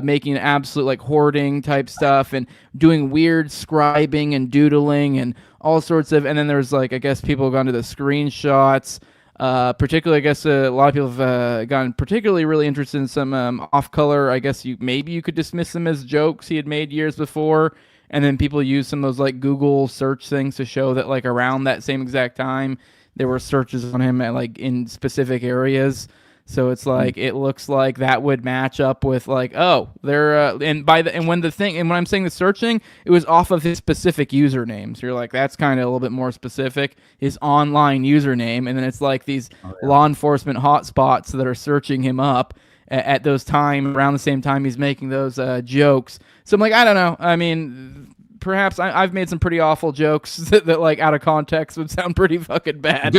making absolute like hoarding type stuff and doing weird scribing and doodling and all sorts of. And then there's like, I guess people have gone to the screenshots. Particularly, I guess a lot of people have gotten particularly really interested in some off-color. I guess you could dismiss them as jokes he had made years before. And then people use some of those like Google search things to show that like around that same exact time there were searches on him at like in specific areas. So it's like it looks like that would match up with like, oh, they're when I'm saying the searching, it was off of his specific username. So you're like, that's kind of a little bit more specific, his online username, and then it's like these law enforcement hotspots that are searching him up at those time around the same time he's making those jokes. So I'm like, I don't know. I mean, perhaps I've made some pretty awful jokes that like out of context would sound pretty fucking bad.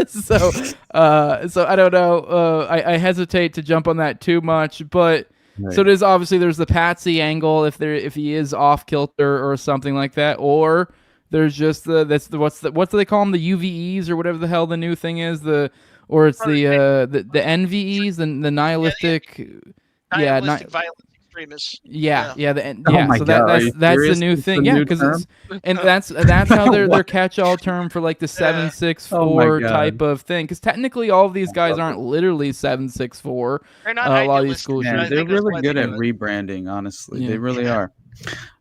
So I don't know. I hesitate to jump on that too much, but right. So it is obviously there's the Patsy angle if he is off kilter or something like that, or there's just what do they call them, the UVEs or whatever the hell the new thing is, the NVEs, the nihilistic, violent extremists. Yeah. Oh my so God, that's the new thing. Yeah, because that's how their catch-all term for like the 764 type of thing. Because technically, all of these guys aren't literally 764. They're not a lot of these schools. Yeah, they're really good at rebranding. Honestly, they really are.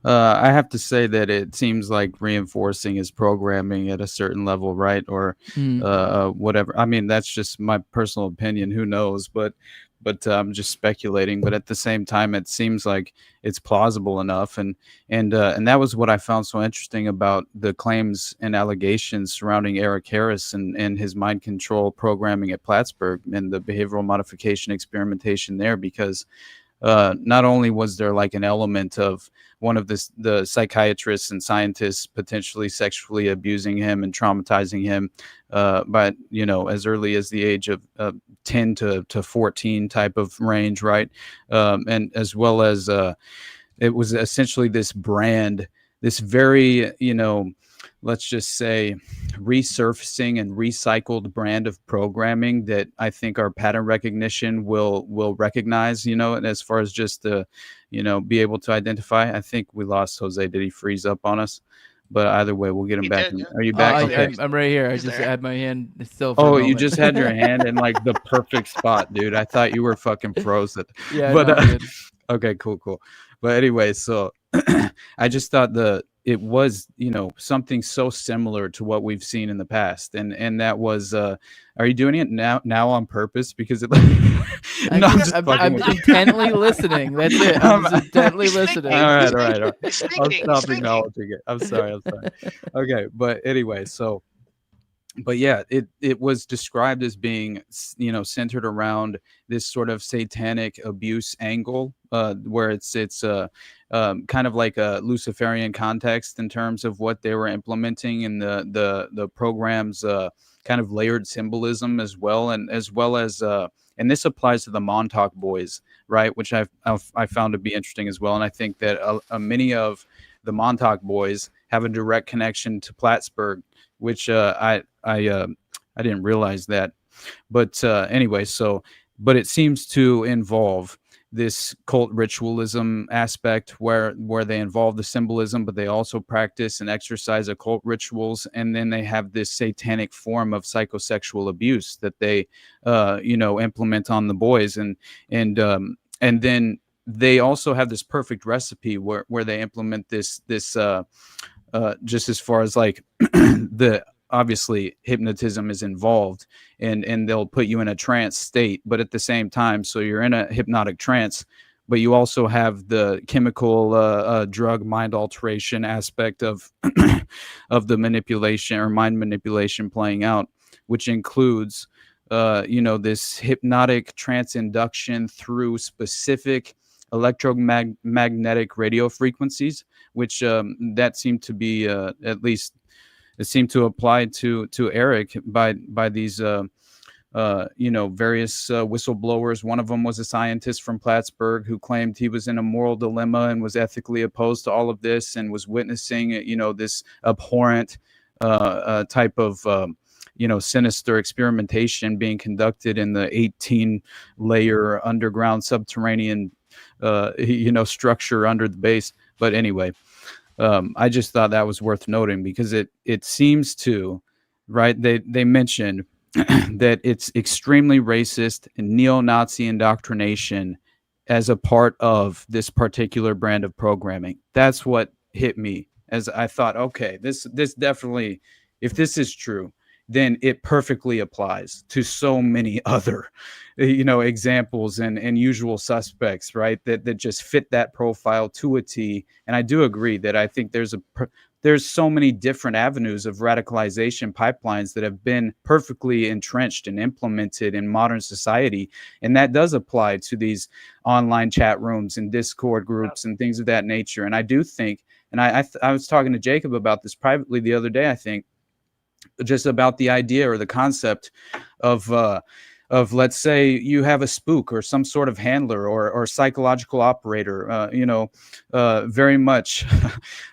I have to say that it seems like reinforcing his programming at a certain level, right? Or whatever. I mean, that's just my personal opinion. Who knows? But I'm just speculating. But at the same time, it seems like it's plausible enough. And that was what I found so interesting about the claims and allegations surrounding Eric Harris and his mind control programming at Plattsburgh and the behavioral modification experimentation there, because not only was there like an element of one of the psychiatrists and scientists potentially sexually abusing him and traumatizing him, but as early as the age of 10 to 14 type of range, right? And as well as it was essentially this brand, this very, let's just say resurfacing and recycled brand of programming that I think our pattern recognition will recognize, and as far as just the, be able to identify. I think we lost Jose. Did he freeze up on us? But either way, we'll get him back. Are you back? Okay. I'm right here. I just had my hand still. Oh, you just had your hand in like the perfect spot, dude. I thought you were fucking frozen. Yeah. But okay, cool. But anyway, so I just thought it was, something so similar to what we've seen in the past. And that was, are you doing it now on purpose? Because I'm intently listening. That's it. I'm just intently listening. All right. I'll stop acknowledging it. I'm sorry. Okay. But anyway, but yeah, it was described as being, centered around this sort of satanic abuse angle, where it's kind of like a Luciferian context in terms of what they were implementing in the program's kind of layered symbolism as well, and this applies to the Montauk boys, right? Which I found to be interesting as well, and I think that many of the Montauk boys have a direct connection to Plattsburgh, which I didn't realize that, but anyway, but it seems to involve this cult ritualism aspect where they involve the symbolism, but they also practice and exercise occult rituals, and then they have this satanic form of psychosexual abuse that they implement on the boys, and then they also have this perfect recipe where they implement this just as far as like the obviously hypnotism is involved, and they'll put you in a trance state, but at the same time, so you're in a hypnotic trance, but you also have the chemical drug mind alteration aspect of of the manipulation or mind manipulation playing out, which includes this hypnotic trance induction through specific electromagnetic radio frequencies, which that seemed to be at least it seemed to apply to Eric by these various whistleblowers. One of them was a scientist from Plattsburgh who claimed he was in a moral dilemma and was ethically opposed to all of this and was witnessing, this abhorrent type of, sinister experimentation being conducted in the 18-layer underground subterranean, structure under the base. But anyway, I just thought that was worth noting because it seems to, right? They mentioned that it's extremely racist and neo-Nazi indoctrination as a part of this particular brand of programming. That's what hit me as I thought, okay, this definitely, if this is true, then it perfectly applies to so many other, examples and usual suspects, right? That just fit that profile to a T. And I do agree that I think there's so many different avenues of radicalization pipelines that have been perfectly entrenched and implemented in modern society. And that does apply to these online chat rooms and Discord groups and things of that nature. And I do think, and I was talking to Jacob about this privately the other day, I think, just about the idea or the concept of let's say you have a spook or some sort of handler or psychological operator, very much,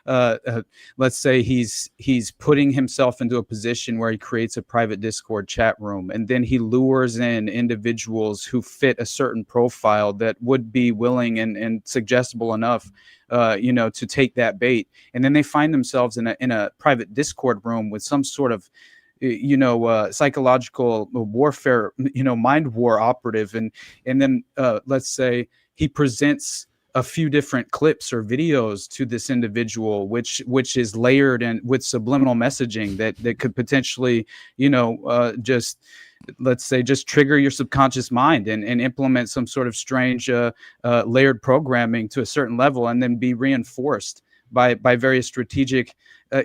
let's say he's putting himself into a position where he creates a private Discord chat room, and then he lures in individuals who fit a certain profile that would be willing and suggestible enough, to take that bait. And then they find themselves in a private Discord room with some sort of psychological warfare, mind war operative. And then let's say he presents a few different clips or videos to this individual, which is layered and with subliminal messaging that could potentially, just, let's say, just trigger your subconscious mind and implement some sort of strange layered programming to a certain level, and then be reinforced by various strategic.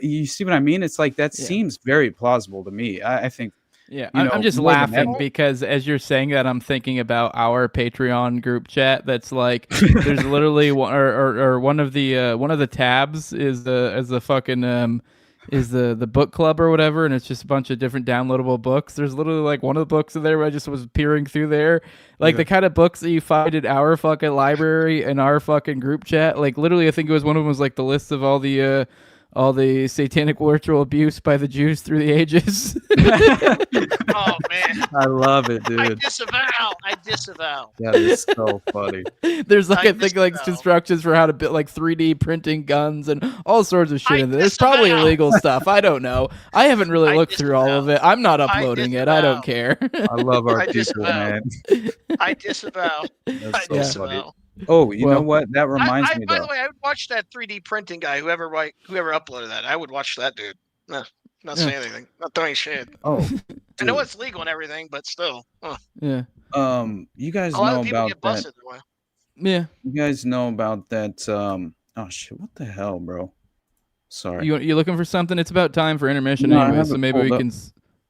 You see what I mean? It's like that seems very plausible to me. I think. Yeah, I'm just laughing because as you're saying that, I'm thinking about our Patreon group chat. That's like, there's literally one or one of the tabs is the fucking is the book club or whatever, and it's just a bunch of different downloadable books. There's literally like one of the books in there where I just was peering through there, like the kind of books that you find in our fucking library and our fucking group chat. Like literally, I think it was one of them was like the list of all the satanic ritual abuse by the Jews through the ages. Oh man, I love it, dude. I disavow. That is so funny. There's like I think like instructions for how to build like 3D printing guns and all sorts of shit in there. There's probably illegal stuff. I don't know. I haven't really looked through all of it. I'm not uploading it. I don't care. I love our people, man. I disavow. That's so funny. Oh, you know what? That reminds me. By the way, I would watch that 3D printing guy. Whoever uploaded that, I would watch that dude. Not saying anything. Not throwing shit. Oh, I know it's legal and everything, but still. Yeah. You guys know about get busted that? Yeah. You guys know about that? Oh shit! What the hell, bro? Sorry. You looking for something? It's about time for intermission anyway, so maybe we can.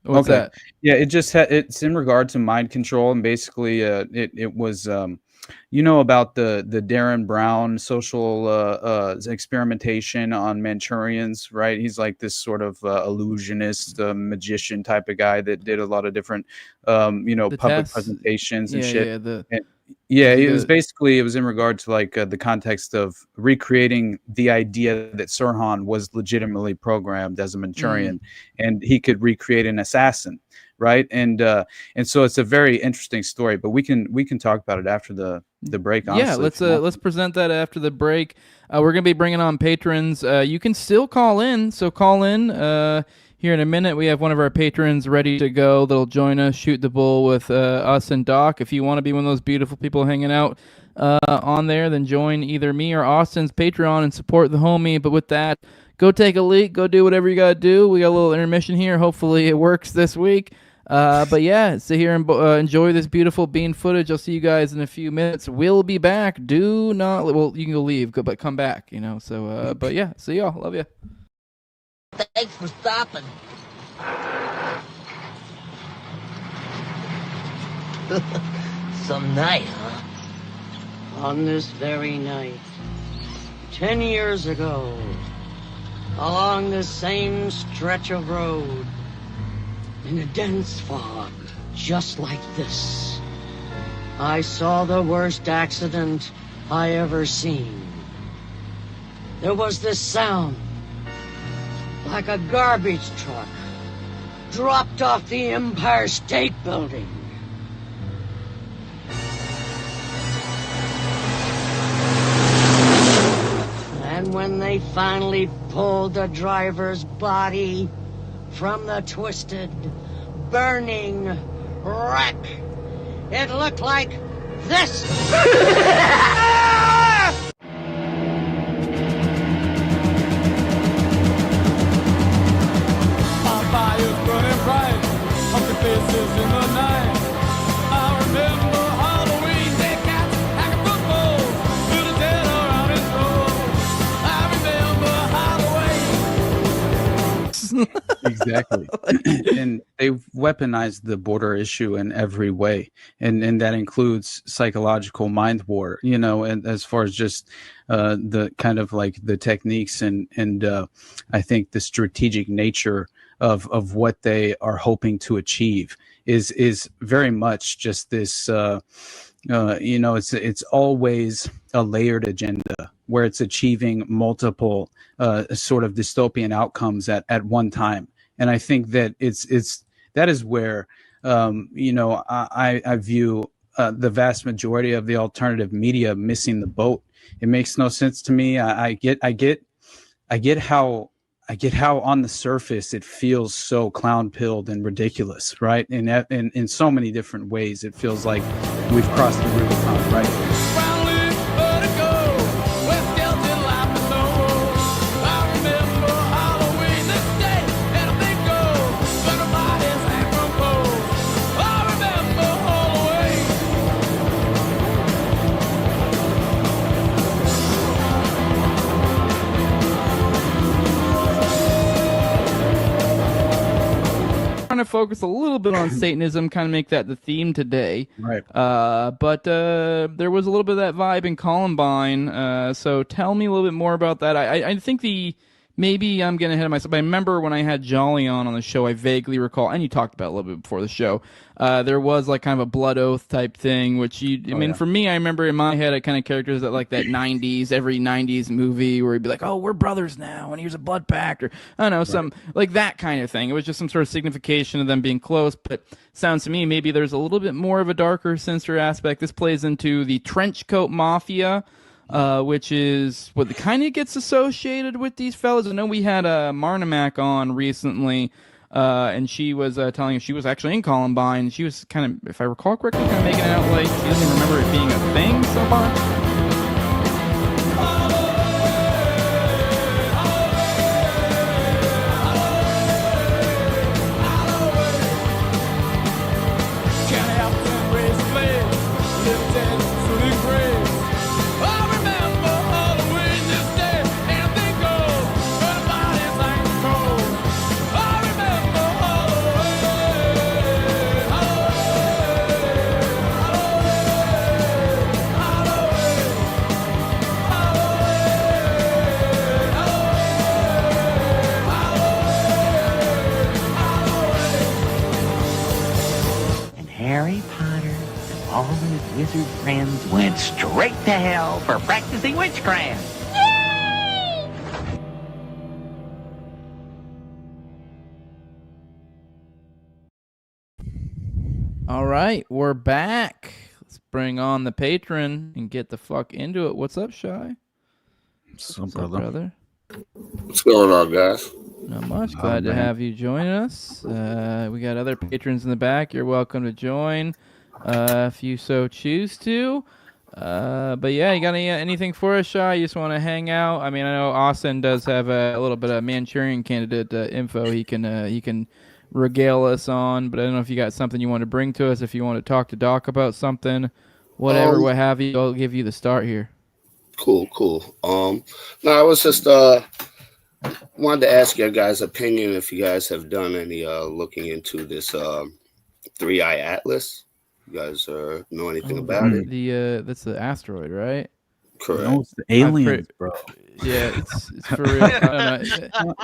What's that? Yeah, it just it's in regard to mind control, and basically, it was about the Derren Brown social experimentation on Manchurians, right? He's like this sort of illusionist, magician type of guy that did a lot of different, public tests, presentations and shit. It was in regard to like the context of recreating the idea that Sirhan was legitimately programmed as a Manchurian, and he could recreate an assassin. Right. And so it's a very interesting story, but we can talk about it after the break. Honestly, let's present that after the break. We're going to be bringing on patrons. You can still call in. So call in here in a minute. We have one of our patrons ready to go. That'll join us, shoot the bull with us and Doc. If you want to be one of those beautiful people hanging out on there, then join either me or Austin's Patreon and support the homie. But with that, go take a leak. Go do whatever you got to do. We got a little intermission here. Hopefully it works this week. But yeah, sit here and enjoy this beautiful bean footage. I'll see you guys in a few minutes. We'll be back. Do not, well, you can go leave, but come back, you know. So, but yeah, see y'all. Love you. Thanks for stopping. Some night, huh? On this very night, 10 years ago, along this same stretch of road, in a dense fog, just like this, I saw the worst accident I ever seen. There was this sound, like a garbage truck dropped off the Empire State Building. And when they finally pulled the driver's body from the twisted, burning wreck, it looked like this. Our fire's burning bright, pumpkin faces in the night. I remember Halloween, dead cats, hack a football, little dead around his road. I remember Halloween. Exactly. And they've weaponized the border issue in every way. And that includes psychological mind war, you know, and as far as just the kind of like the techniques and I think the strategic nature of what they are hoping to achieve is very much just this you know, it's always a layered agenda where it's achieving multiple sort of dystopian outcomes at one time. And I think that that is where you know, I view the vast majority of the alternative media missing the boat. It makes no sense to me. I get how on the surface it feels so clown-pilled and ridiculous, right? And in so many different ways, it feels like we've crossed the Rubicon, right? To focus a little bit on Satanism, kind of make that the theme today. Right. But there was a little bit of that vibe in Columbine. So tell me a little bit more about that. I think maybe I'm getting ahead of myself. I remember when I had Jolly on the show, I vaguely recall, and you talked about it a little bit before the show, there was like kind of a blood oath type thing, which for me, I remember in my head, I kind of characters that like that 90s, every 90s movie where he'd be like, oh, we're brothers now, and here's a blood pact, or I don't know, some like that kind of thing. It was just some sort of signification of them being close, but sounds to me maybe there's a little bit more of a darker, sinister aspect. This plays into the trench coat mafia, which is what kind of gets associated with these fellas. I know we had Marnamac on recently, and she was telling us she was actually in Columbine. She was kind of, if I recall correctly, kind of making it out like she doesn't remember it being a thing so far. Wizard friends went straight to hell for practicing witchcraft. Yay! All right, we're back. Let's bring on the patron and get the fuck into it. What's up, Shy? What's up, brother? What's going on, guys? Not much. Glad to have you join us. We got other patrons in the back. You're welcome to join if you so choose to. But yeah, you got anything for us, Shy? You just want to hang out? I mean, I know Austin does have a little bit of Manchurian candidate info he can regale us on, but I don't know if you got something you want to bring to us. If you want to talk to Doc about something, whatever, what have you, I'll give you the start here. Cool. No, I was just wanted to ask your guys' opinion if you guys have done any looking into this Three-Eye Atlas. You guys know anything about it? That's the asteroid, right? Correct. No, it's the aliens, bro. Yeah, it's for real. I don't know.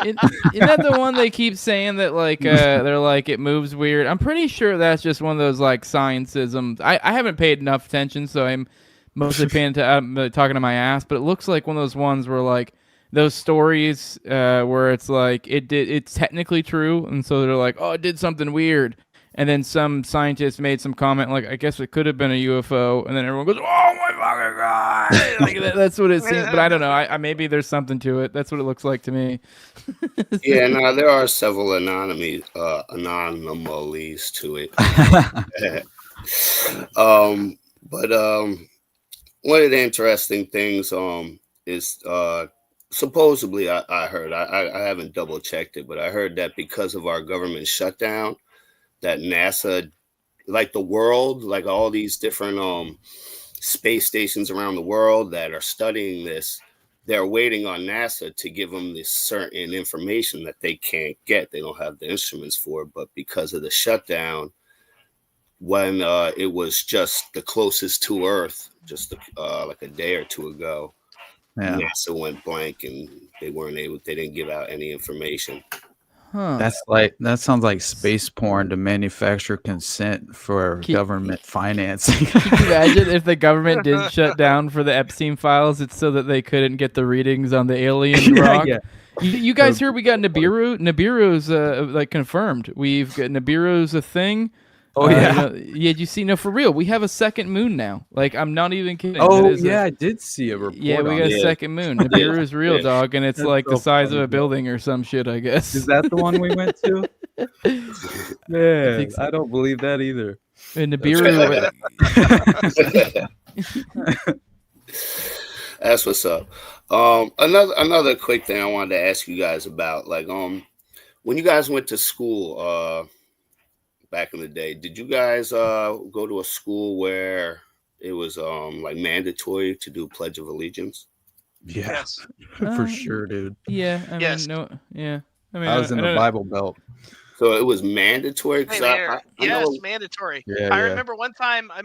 Isn't that the one they keep saying that like they're like it moves weird? I'm pretty sure that's just one of those like scientisms. I haven't paid enough attention, so I'm mostly paying talking to my ass. But it looks like one of those ones where like those stories where it's like it's technically true, and so they're like, oh, it did something weird. And then some scientist made some comment like, I guess it could have been a UFO. And then everyone goes, oh my fucking God. Like, that's what it seems. But I don't know. I maybe there's something to it. That's what it looks like to me. Yeah, no, there are several anomalies to it. But one of the interesting things is supposedly I heard, I haven't double checked it, but I heard that because of our government shutdown, that NASA, like the world, like all these different space stations around the world that are studying this, they're waiting on NASA to give them this certain information that they can't get. They don't have the instruments for it. But because of the shutdown, when it was just the closest to Earth, just like a day or two ago, NASA went blank and they didn't give out any information. Huh. That sounds like space porn to manufacture consent for government financing. Can you imagine if the government did shut down for the Epstein files? It's so that they couldn't get the readings on the alien rock. Yeah. You guys heard we got Nibiru? Nibiru's like confirmed. We've got Nibiru's a thing. Oh yeah. Did you see? No, for real. We have a second moon now. Like, I'm not even kidding. Oh yeah, I did see a report. Yeah, we got a second moon. Nibiru is real, dog, and it's like the size of a building or some shit, I guess. Is that the one we went to? Man, I don't believe that either. And Nibiru. That's what's up. Another quick thing I wanted to ask you guys about, like, when you guys went to school, back in the day, did you guys go to a school where it was like mandatory to do Pledge of Allegiance? Yes, for sure, dude. Yeah, I mean, I was in the Bible Belt. So it was mandatory. Yes, mandatory. Yeah, I remember one time. I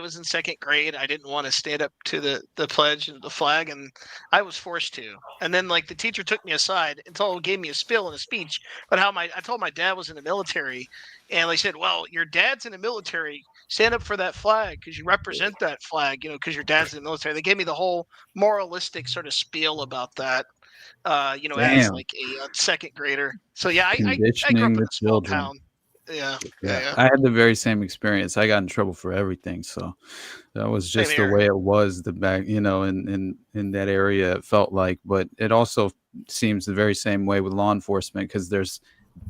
was in second grade. I didn't want to stand up to the pledge and the flag, and I was forced to. And then like the teacher took me aside and gave me a spiel and a speech. But I told my dad was in the military, and they said, "Well, your dad's in the military. Stand up for that flag because you represent that flag. You know, because your dad's in the military." They gave me the whole moralistic sort of spiel about that. As like a second grader. So yeah, I grew up in a small town. Yeah. I had the very same experience. I got in trouble for everything, so that was just the way it was. The back, in that area, it felt like. But it also seems the very same way with law enforcement because there's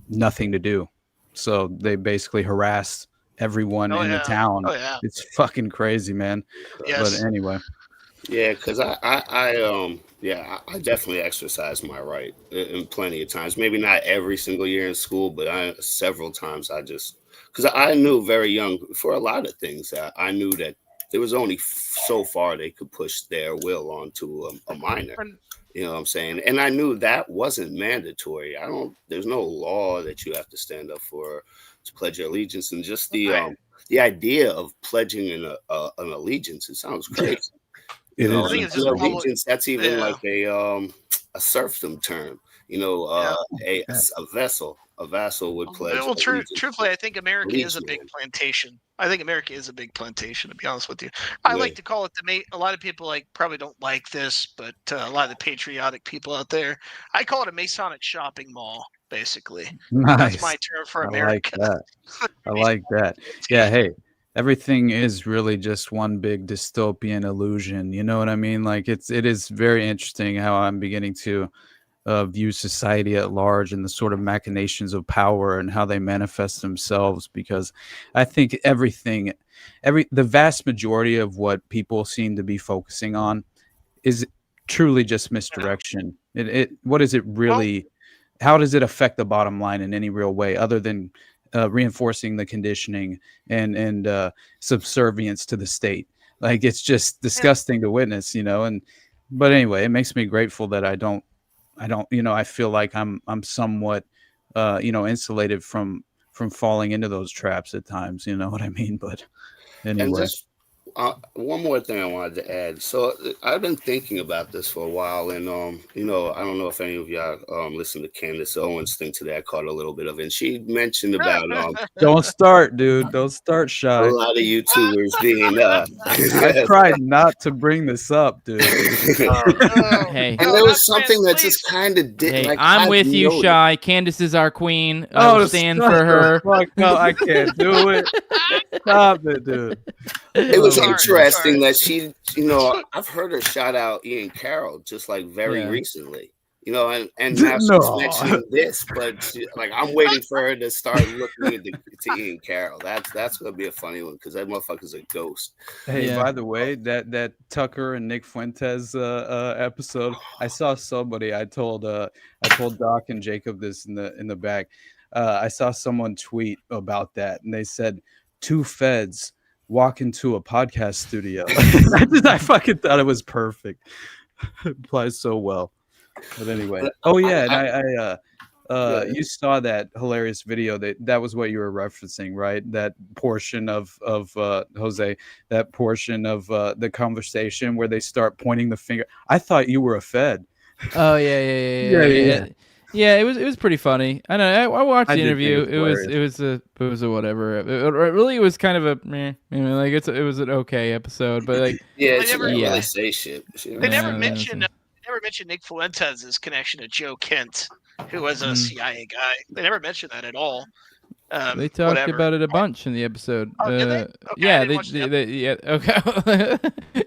nothing to do, so they basically harass everyone in the town. Oh yeah, it's fucking crazy, man. Yes. But anyway. Yeah, because I definitely exercised my right in plenty of times. Maybe not every single year in school, but several times because I knew very young for a lot of things. I knew that there was only so far they could push their will onto a minor. You know what I'm saying? And I knew that wasn't mandatory. There's no law that you have to stand up for to pledge your allegiance, and just the idea of pledging an allegiance, it sounds crazy. Allegiance, that's even like a serfdom term. A vassal would pledge. Well, truthfully, I think America is a big plantation. To be honest with you. I like to call it a lot of people probably don't like this, but a lot of the patriotic people out there, I call it a Masonic shopping mall, basically. Nice. That's my term for America. I like that. Yeah, hey. Everything is really just one big dystopian illusion. You know what I mean? Like it is very interesting how I'm beginning to view society at large and the sort of machinations of power and how they manifest themselves. Because I think the vast majority of what people seem to be focusing on is truly just misdirection. What is it really? How does it affect the bottom line in any real way other than reinforcing the conditioning and subservience to the state? Like, it's just disgusting to witness, but anyway, it makes me grateful that I don't, I feel like I'm somewhat, insulated from falling into those traps at times. You know what I mean? But anyway. And just one more thing I wanted to add. So I've been thinking about this for a while, and I don't know if any of y'all listen to Candace Owens' thing today. I caught a little bit of it. And she mentioned about don't start, dude. Don't start, Shy. A lot of YouTubers being I tried not to bring this up, dude. Hey, and there was something that just kind of did. Hey, like, I'm with you, Shy. Candace is our queen. Oh, stand for her. Fuck, no, I can't do it. Stop it, dude. It was interesting that she, I've heard her shout out Ian Carroll just like very recently, and now she's mentioning this, but I'm waiting for her to start looking to Ian Carroll. That's gonna be a funny one because that motherfucker's a ghost. Hey, by the way, that Tucker and Nick Fuentes episode, I saw somebody. I told Doc and Jacob this in the back. I saw someone tweet about that, and they said 2 feds walk into a podcast studio. I fucking thought it was perfect. It applies so well. But anyway, you saw that hilarious video that was what you were referencing, right? That portion of Jose, that portion of the conversation where they start pointing the finger. I thought you were a Fed. Oh yeah. Yeah, it was pretty funny. I know. I watched the interview. It was a whatever. It was kind of a meh. It was an okay episode, but like she didn't really say shit. They never mentioned Nick Fuentes' connection to Joe Kent, who was a CIA guy. They never mentioned that at all. They talked about it a bunch in the episode. Oh, did they? Okay, yeah, okay.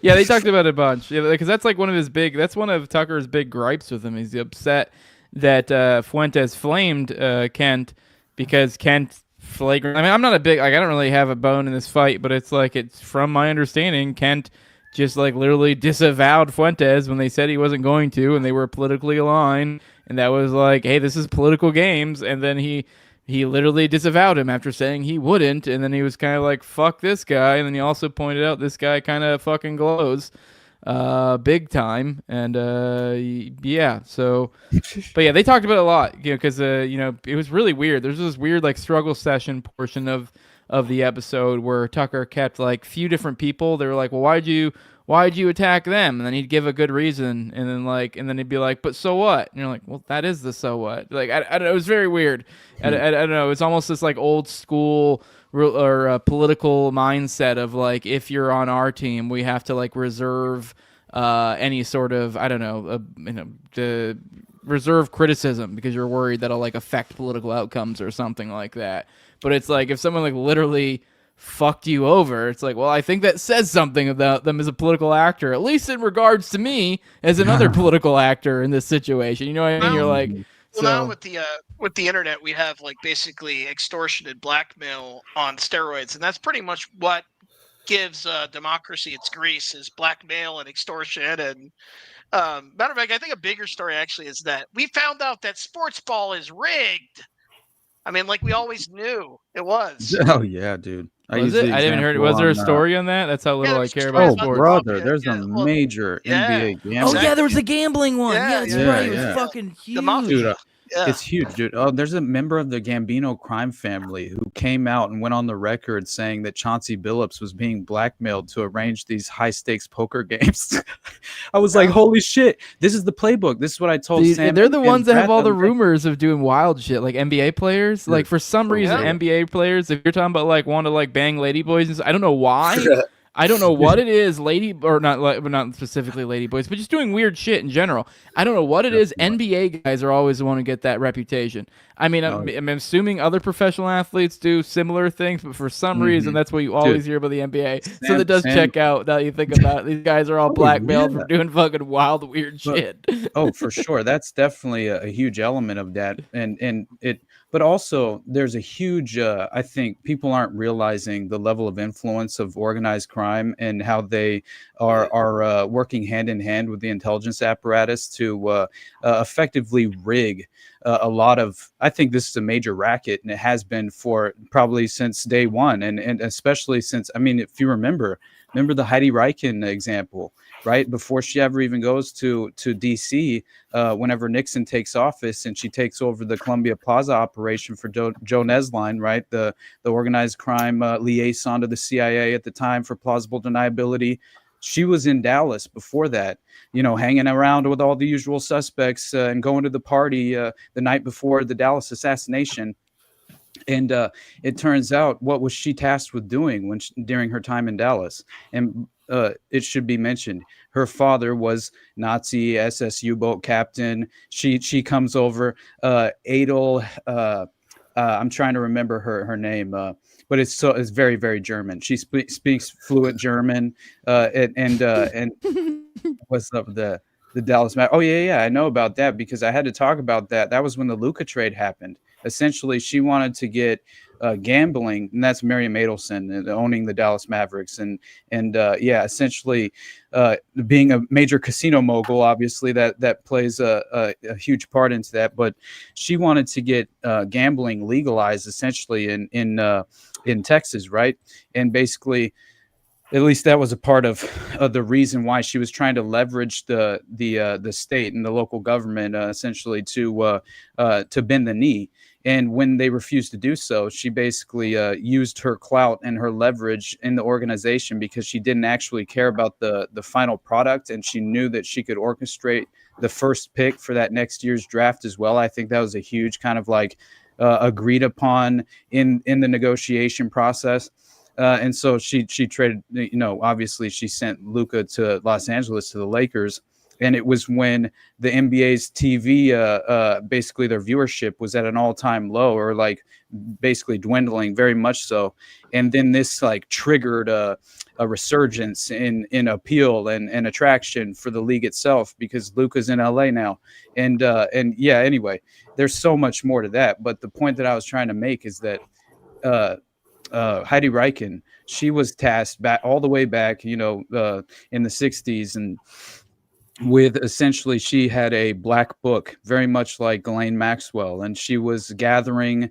Yeah, they talked about it a bunch. Yeah, because that's like that's one of Tucker's big gripes with him. He's upset that Fuentes flamed Kent because Kent flagrant. I mean, I'm not a big I don't really have a bone in this fight, but it's from my understanding, Kent just literally disavowed Fuentes when they said he wasn't going to, and they were politically aligned, and that was hey, this is political games, and then he literally disavowed him after saying he wouldn't, and then he was kind of fuck this guy, and then he also pointed out this guy kind of fucking glows. Big time, and yeah. So, but yeah, they talked about it a lot, because it was really weird. There's this weird struggle session portion of the episode where Tucker kept few different people. They were like, well, why'd you attack them? And then he'd give a good reason, and then he'd be like, but so what? And you're like, well, that is the so what. I don't know. It was very weird. I don't know. It's almost this old school or political mindset of if you're on our team, we have to reserve any sort of reserve criticism because you're worried that'll affect political outcomes or something like that. But it's if someone literally fucked you over, it's well, I think that says something about them as a political actor, at least in regards to me as another political actor in this situation. You know what I mean? You're now with the internet, we have basically extortion and blackmail on steroids, and that's pretty much what gives democracy its grease, is blackmail and extortion. And matter of fact, I think a bigger story actually is that we found out that sports ball is rigged. I mean, we always knew it was. Oh yeah, dude. Was it? I didn't hear it. Was there a story on that? That's how little I care about sports. Oh, brother, there's a major NBA gambling. Oh yeah, there was a gambling one. Yeah, that's right. It was fucking huge. Dude, it's huge, dude. Oh, there's a member of the Gambino crime family who came out and went on the record saying that Chauncey Billups was being blackmailed to arrange these high stakes poker games. I was like, holy shit, this is the playbook. This is what I told Sam. They're the ones that have all the rumors of doing wild shit, like NBA players. For some reason, NBA players, if you're talking about want to bang ladyboys, I don't know why. I don't know what it is, not specifically ladyboys, but just doing weird shit in general. I don't know what it is. NBA guys are always the one to get that reputation. I mean, I'm assuming other professional athletes do similar things, but for some reason, that's what you always hear about the NBA. So that does check out now you think about it. These guys are all blackmailed for doing fucking wild, weird shit. Oh, for sure. That's definitely a huge element of that. But also there's a huge, I think people aren't realizing the level of influence of organized crime and how they are working hand in hand with the intelligence apparatus to effectively rig a lot of, I think this is a major racket, and it has been for probably since day one. And especially since, I mean, if you remember the Heidi Reichen example, right? Before she ever even goes to DC, whenever Nixon takes office and she takes over the Columbia Plaza operation for Joe Nesline, right? The organized crime liaison to the CIA at the time for plausible deniability. She was in Dallas before that, hanging around with all the usual suspects and going to the party the night before the Dallas assassination. And it turns out, what was she tasked with doing during her time in Dallas? And it should be mentioned, her father was Nazi SS U-boat captain. She comes over, Adel. I'm trying to remember her name, but it's very, very German. She speaks fluent German, and what's up the Dallas map? Oh yeah, I know about that because I had to talk about that. That was when the Luka trade happened. Essentially, she wanted to get gambling, and that's Miriam Adelson owning the Dallas Mavericks, and essentially being a major casino mogul. Obviously, that plays a huge part into that. But she wanted to get gambling legalized, essentially in Texas, right? And basically, at least that was a part of the reason why she was trying to leverage the state and the local government essentially to bend the knee. And when they refused to do so, she basically used her clout and her leverage in the organization because she didn't actually care about the final product, and she knew that she could orchestrate the first pick for that next year's draft as well. I think that was a huge kind of like agreed upon in the negotiation process. And so she traded, obviously she sent Luka to Los Angeles to the Lakers. And it was when the NBA's TV, basically their viewership was at an all-time low, or like basically dwindling very much so. And then this like triggered a resurgence in appeal and attraction for the league itself, because Luka's in LA now. And yeah, anyway, there's so much more to that. But the point that I was trying to make is that Heidi Reichen, she was tasked all the way back, in the 60s, and with essentially she had a black book, very much like Ghislaine Maxwell, and she was gathering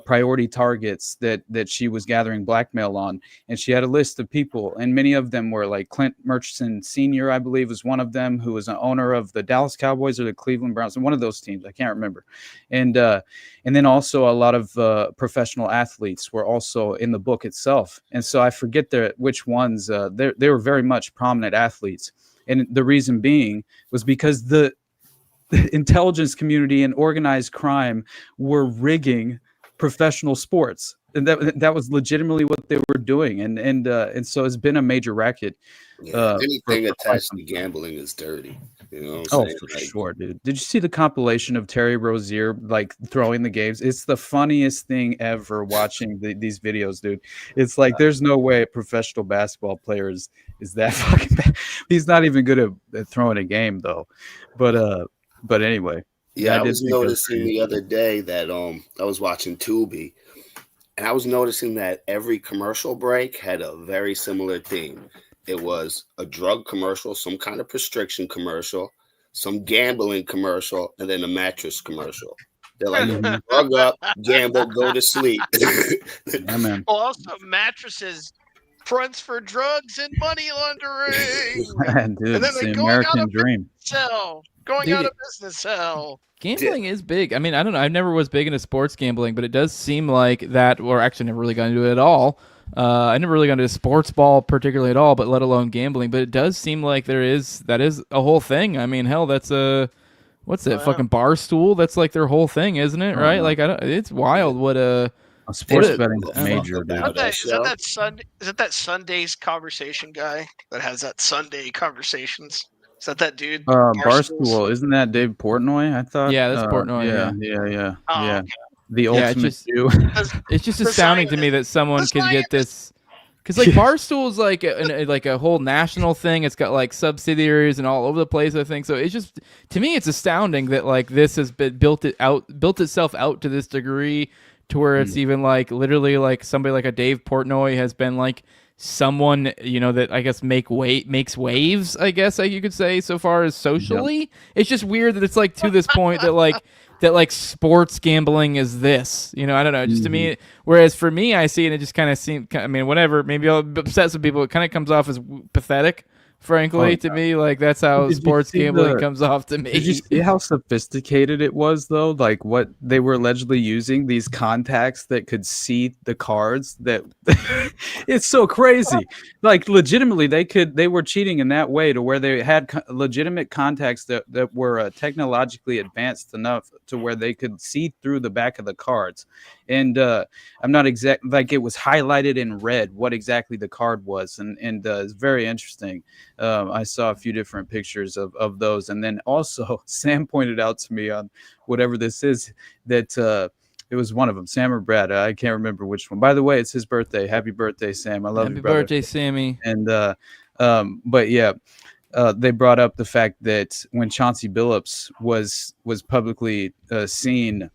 priority targets that she was gathering blackmail on. And she had a list of people, and many of them were like Clint Murchison Sr., I believe, was one of them, who was an owner of the Dallas Cowboys or the Cleveland Browns, one of those teams, I can't remember. And then also a lot of professional athletes were also in the book itself. And so I forget which ones, they were very much prominent athletes. And the reason being was because the intelligence community and organized crime were rigging professional sports, and that was legitimately what they were doing. And so it's been a major racket. Anything attached to gambling is dirty. What I'm saying? For sure, dude. Did you see the compilation of Terry Rozier like throwing the games? It's the funniest thing ever watching these videos, dude. It's like there's no way a professional basketball player is that fucking bad. He's not even good at throwing a game though. But anyway. Yeah, I was noticing the other day that I was watching Tubi, and I was noticing that every commercial break had a very similar theme. It was a drug commercial, some kind of prescription commercial, some gambling commercial, and then a mattress commercial. They're like, drug up, gamble, go to sleep. Yeah, man. Well, also mattresses, fronts for drugs and money laundering. Dude, And then it's they're the going American out of dream. going out of business hell. Gambling is big. I mean, I don't know. I never was big into sports gambling, but it does seem like that, or actually never really got into it at all. I never really got into sports ball particularly at all, but let alone gambling. But it does seem like that is a whole thing. I mean, hell, that's what's that fucking Barstool? That's like their whole thing, isn't it? Right? Like, it's wild what sports betting is major. Is that that Sunday's conversation guy that has that Sunday conversations? Is that dude? Barstool, isn't that Dave Portnoy? I thought. Yeah, that's Portnoy. Yeah. Oh, Yeah. okay. the ultimate Jew. It's just astounding to me that someone could get this. Because like Barstool is like a whole national thing. It's got like subsidiaries and all over the place, I think. So it's just, to me, it's astounding that like this has been built itself out to this degree, to where it's even like literally like somebody like a Dave Portnoy has been like someone, you know, that I guess makes waves, I guess you could say, so far as socially. Yep. It's just weird that it's like to this point that like sports gambling is this, you know, I don't know, just to me, whereas for me, I see it, and it just kind of seems, I mean, whatever, maybe I'll upset some people, it kind of comes off as pathetic, frankly, to me. Like, that's how sports gambling comes off to me. Did you see how sophisticated it was, though? Like, what they were allegedly using, these contacts that could see the cards, that it's so crazy. Like, legitimately, they were cheating in that way, to where they had legitimate contacts that were technologically advanced enough to where they could see through the back of the cards. And I'm not exact, like, it was highlighted in red what exactly the card was, and it's very interesting. I saw a few different pictures of those, and then also Sam pointed out to me on whatever this is that it was one of them, Sam or Brad, I can't remember which one. By the way, it's his birthday. Happy birthday, Sam! I love you, brother. Happy birthday, Sammy. And but yeah. They brought up the fact that when Chauncey Billups was publicly seen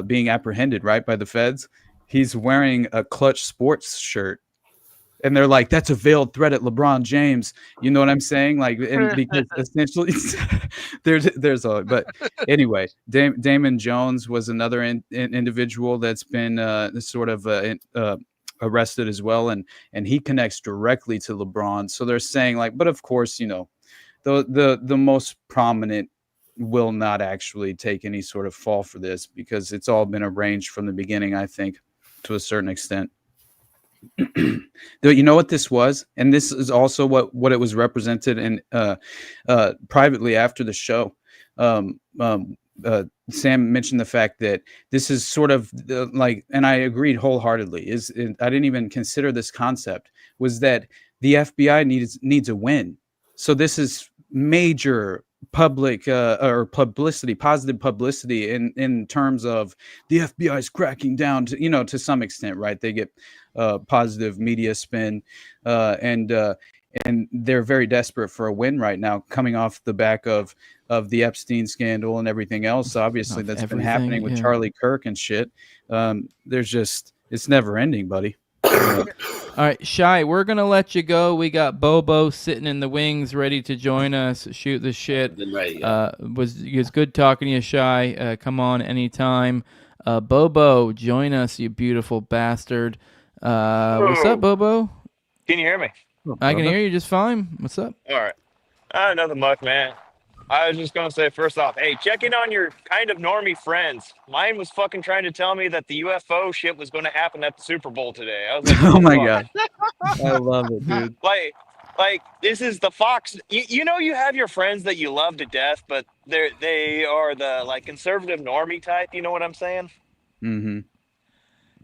being apprehended, right, by the feds, he's wearing a Clutch Sports shirt, and they're like, "That's a veiled threat at LeBron James." You know what I'm saying? Like, and because essentially, there's a. But anyway, Damon Jones was another individual that's been sort of arrested as well, and he connects directly to LeBron. So they're saying, like, but of course, you know, the most prominent will not actually take any sort of fall for this, because it's all been arranged from the beginning, I think, to a certain extent. You know what this was, and this is also what it was represented in privately after the show. Sam mentioned the fact that this is sort of like, and I agreed wholeheartedly, I didn't even consider this concept, was that the FBI needs a win. So this is major public or publicity, positive publicity in terms of the FBI's cracking down, to, you know, to some extent, right? They get positive media spin, and they're very desperate for a win right now, coming off the back of the Epstein scandal and everything else, obviously, that's been happening with Charlie Kirk and shit. There's just, it's never ending, buddy. All right, Shy, we're going to let you go. We got Bobo sitting in the wings ready to join us, shoot the shit. It was good talking to you, Shy. Come on anytime. Bobo, join us, you beautiful bastard. What's up, Bobo? Can you hear me? I can hear you just fine. What's up? All right. Nothing much, man. I was just going to say, first off, hey, check in on your kind of normie friends. Mine was fucking trying to tell me that the UFO shit was going to happen at the Super Bowl today. I was like, oh my God. I love it, dude. Like this is the Fox. You know, you have your friends that you love to death, but they are the like conservative normie type. You know what I'm saying? Mm-hmm.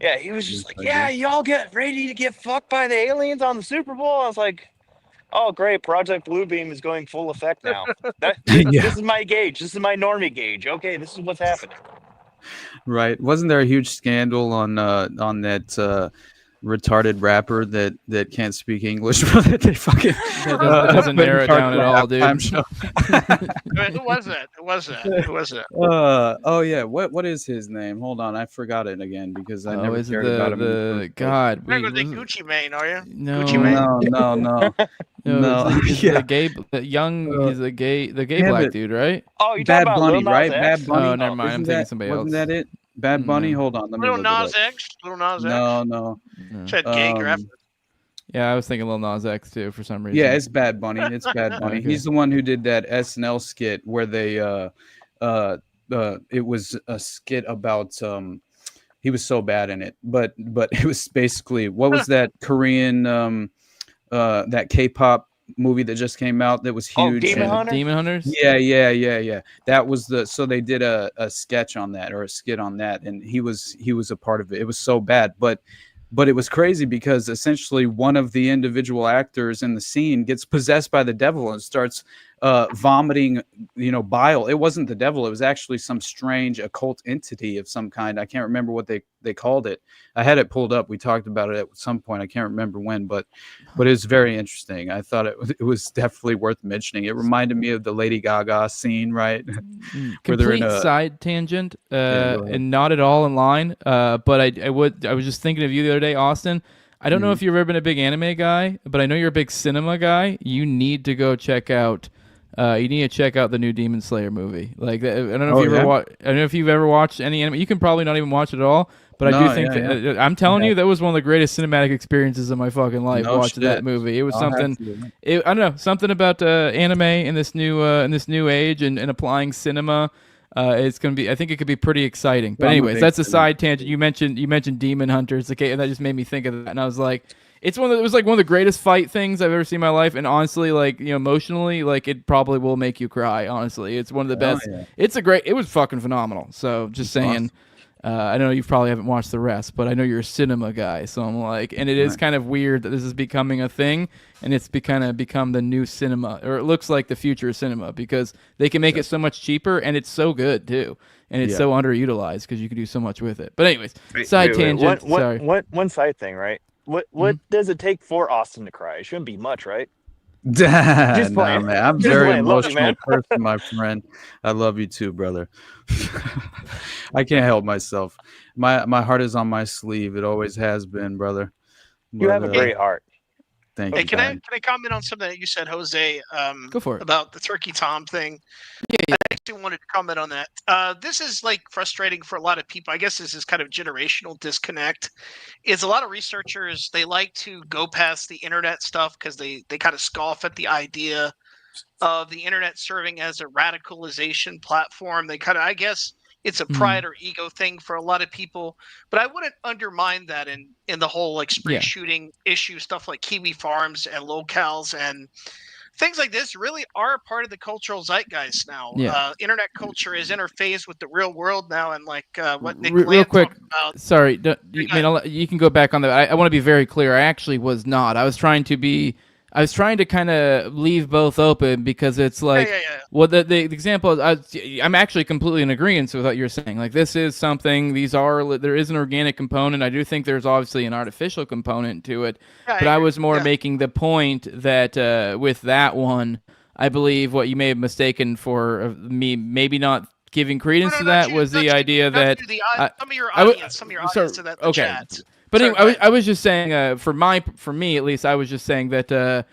Yeah, he was just like, yeah, y'all get ready to get fucked by the aliens on the Super Bowl. I was like, oh, great. Project Bluebeam is going full effect now. This is my gauge. This is my normie gauge. Okay, this is what's happening. Right. Wasn't there a huge scandal on that retarded rapper that can't speak English? They fucking that doesn't narrow it down at all, dude. Who was that? Oh yeah. What is his name? Hold on, I forgot it again because I never cared about him. God, you're not the Gucci Mane, are you? No, Gucci Mane? No. He's the gay black dude, right? Oh, you Bad talking Bunny, about right? Bad Bunny. Oh, never mind. I'm thinking somebody else. Wasn't that it? Bad Bunny. Hold on. Let me Little look it Nas up. X. Little Nas X. No. Said gay graphic. Yeah, I was thinking Lil Nas X too for some reason. Yeah, it's Bad Bunny. It's Bad Bunny. Okay. He's the one who did that SNL skit where they it was a skit about he was so bad in it, but it was basically, what was that Korean that K-pop movie that just came out that was huge? Demon Hunters? Yeah. That was so they did a sketch on that, or a skit on that, and he was a part of it. It was so bad, but it was crazy because essentially one of the individual actors in the scene gets possessed by the devil and starts vomiting, bile. It wasn't the devil. It was actually some strange occult entity of some kind. I can't remember what they called it. I had it pulled up. We talked about it at some point. I can't remember when, but it was very interesting. I thought it was definitely worth mentioning. It reminded me of the Lady Gaga scene, right? Where they're in Complete side tangent, go ahead. and not at all in line. But I was just thinking of you the other day, Austin. I don't know if you've ever been a big anime guy, but I know you're a big cinema guy. You need to go check out. You need to check out the new Demon Slayer movie. Like, I don't know if you ever I don't know if you've ever watched any anime. You can probably not even watch it at all. But I do think that I'm telling you, that was one of the greatest cinematic experiences of my fucking life. Watching that movie, it was something. I don't know, something about anime in this new age and applying cinema. It's gonna be. I think it could be pretty exciting. But anyways, that's a side tangent. You mentioned Demon Hunters, okay, and that just made me think of that. And I was like, it was like one of the greatest fight things I've ever seen in my life. And honestly, like, emotionally, like, it probably will make you cry. Honestly, it's one of the best. It was fucking phenomenal. So just saying. I know you probably haven't watched the rest, but I know you're a cinema guy, so I'm like, and it is kind of weird that this is becoming a thing, and it's become the new cinema, or it looks like the future of cinema, because they can make it so much cheaper, and it's so good too, and it's so underutilized because you can do so much with it. But anyways, side tangent. Sorry. One side thing, right? What does it take for Austin to cry? It shouldn't be much, right? Just man. I'm a very emotional person, my friend. I love you too, brother. I can't help myself. My heart is on my sleeve. It always has been, brother. You have a great heart. Thank you. you. Can I comment on something that you said, Jose? Go for it. About the Turkey Tom thing. I actually wanted to comment on that. This is like frustrating for a lot of people. I guess this is kind of generational disconnect. Is a lot of researchers, they like to go past the internet stuff because they kind of scoff at the idea of the internet serving as a radicalization platform. They kind of, I guess, it's a pride or ego thing for a lot of people, but I wouldn't undermine that in the whole like spree shooting issue, stuff like Kiwi Farms and locales and things like this really are a part of the cultural zeitgeist now. Internet culture is interfaced with the real world now, and like what Nick real quick, about. Sorry, you can go back on that. I want to be very clear. I actually was not. I was trying to kind of leave both open because it's like, well, the example is, I'm actually completely in agreement with what you're saying. Like, this is something, there is an organic component. I do think there's obviously an artificial component to it, but I was more making the point that with that one, I believe what you may have mistaken for me maybe not giving credence to that was the idea that some of your audience to that chat. But anyway, I was just saying, for me at least, I was just saying that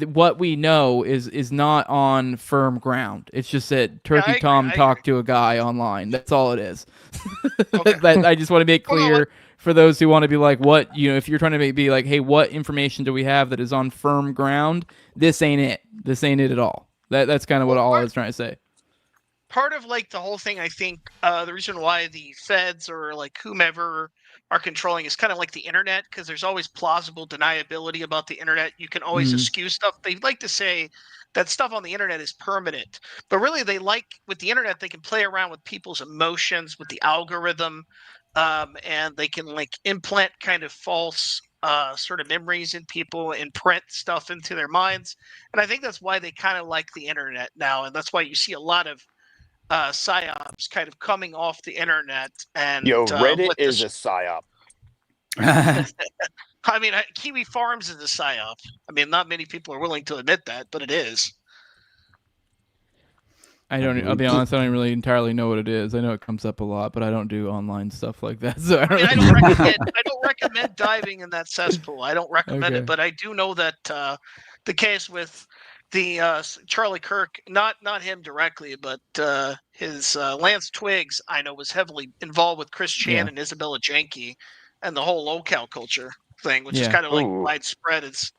what we know is not on firm ground. It's just that Turkey Tom talked to a guy online. That's all it is. I just want to make clear for those who want to be like, what, if you're trying to be like, hey, what information do we have that is on firm ground? This ain't it. This ain't it at all. That's kind of what all I was trying to say. Part of like the whole thing, I think, the reason why the feds or like whomever are controlling is kind of like the internet, because there's always plausible deniability about the internet. You can always eschew stuff. They like to say that stuff on the internet is permanent, but really with the internet, they can play around with people's emotions, with the algorithm, and they can like implant kind of false sort of memories in people, imprint stuff into their minds. And I think that's why they kind of like the internet now. And that's why you see a lot of psyops kind of coming off the internet. And Reddit is a psyop. I mean, Kiwi Farms is a psyop. I mean, not many people are willing to admit that, but it is. I'll be honest, I don't really entirely know what it is. I know it comes up a lot, but I don't do online stuff like that. So I don't recommend diving in that cesspool. I don't recommend it, but I do know that the case with the Charlie Kirk, not him directly, but his Lance Twiggs, I know, was heavily involved with Chris Chan and Isabella Janke and the whole locale culture thing, which is kind of like widespread. It's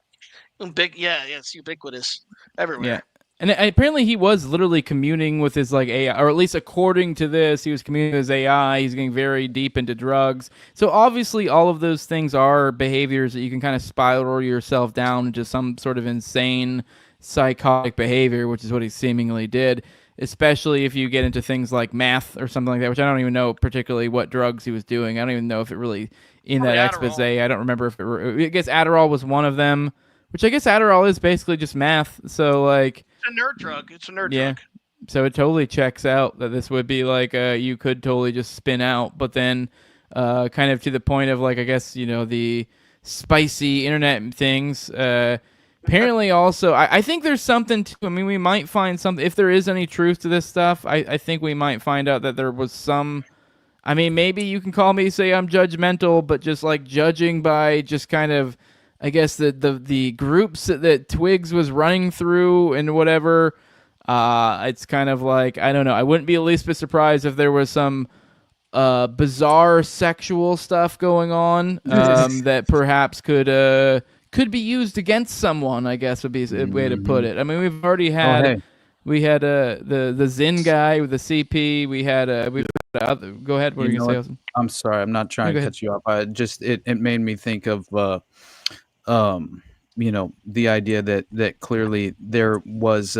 big. It's ubiquitous everywhere. Yeah. And apparently he was literally communing with his like AI, or at least according to this, he was communing with his AI. He's getting very deep into drugs. So obviously all of those things are behaviors that you can kind of spiral yourself down into some sort of insane psychotic behavior, which is what he seemingly did, especially if you get into things like math or something like that, which I don't even know particularly what drugs he was doing. I don't even know if it really, in that expose, I don't remember if I guess Adderall was one of them, which I guess Adderall is basically just math. So like, a nerd drug. It's a nerd Yeah. drug. So it totally checks out that this would be like you could totally just spin out, but then kind of to the point of like I guess the spicy internet things. Apparently, also I think there's something to. I mean, we might find something if there is any truth to this stuff. I think we might find out that there was some. I mean, maybe you can call me say I'm judgmental, but just like judging by just kind of, I guess the groups that Twigs was running through and whatever. It's kind of like I don't know. I wouldn't be the least bit surprised if there was some bizarre sexual stuff going on that perhaps could be used against someone. I guess would be a way to put it. I mean, we've already had we had the Zin guy with the CP. We had go ahead. What are you gonna say, Austin? I'm sorry. I'm not trying to cut you off. It made me think of the idea that clearly there was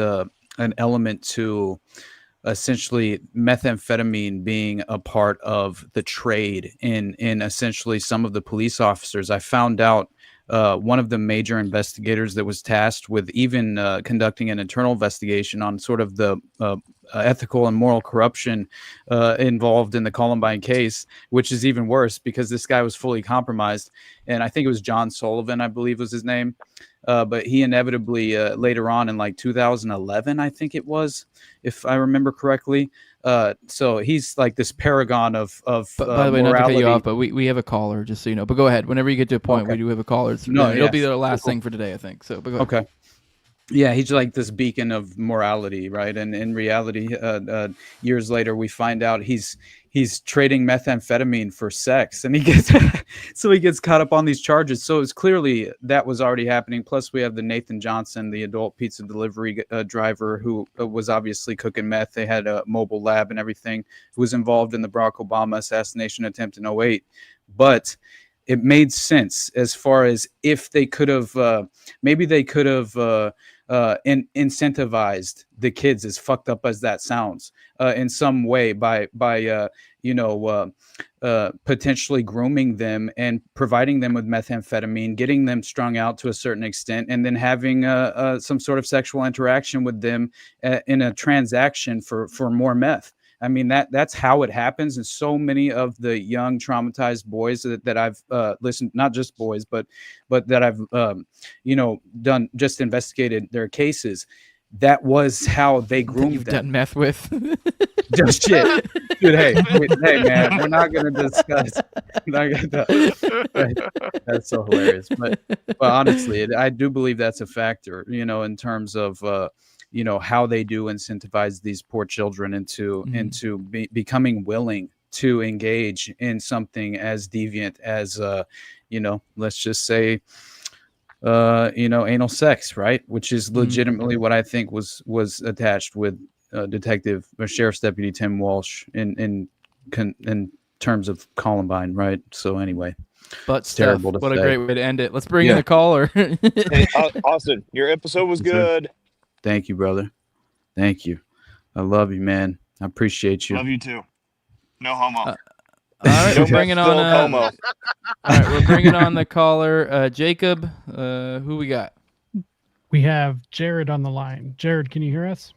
an element to essentially methamphetamine being a part of the trade in essentially some of the police officers. I found out one of the major investigators that was tasked with even conducting an internal investigation on sort of the ethical and moral corruption involved in the Columbine case, which is even worse because this guy was fully compromised. And I think it was John Sullivan, I believe was his name. But he inevitably later on in like 2011, I think it was, if I remember correctly. So he's like this paragon of by the way, not to cut you off, but we have a caller, just so you know. But go ahead. Whenever you get to a point, we do have a caller. It'll be the last thing for today, I think. So, but go ahead. Okay. Yeah, he's like this beacon of morality, right? And in reality, years later, we find out he's trading methamphetamine for sex, and he gets caught up on these charges. So it's clearly that was already happening. Plus, we have the Nathan Johnson, the adult pizza delivery driver, who was obviously cooking meth. They had a mobile lab and everything. Who was involved in the Barack Obama assassination attempt in 2008, but it made sense as far as if they could have, maybe they could have incentivized the kids, as fucked up as that sounds, in some way by potentially grooming them and providing them with methamphetamine, getting them strung out to a certain extent, and then having some sort of sexual interaction with them in a transaction for more meth. I mean, that's how it happens. And so many of the young traumatized boys that I've listened, not just boys, but that I've, done, just investigated their cases. That was how they groomed You've them. done meth with. Just shit. Dude, hey, man, we're not going to discuss. That's so hilarious. But honestly, I do believe that's a factor, in terms of, how they do incentivize these poor children into becoming willing to engage in something as deviant as, let's just say, anal sex, right? Which is legitimately what I think was attached with Detective or Sheriff's Deputy Tim Walsh in terms of Columbine, right? So anyway, but it's terrible to what say. A great way to end it. Let's bring in the caller. Hey, Austin, your episode was good. Thank you, brother. Thank you. I love you, man. I appreciate you. Love you too. No homo. All right, we're bringing on homo. All right, we're bringing on the caller, Jacob. Who we got? We have Jared on the line. Jared, can you hear us?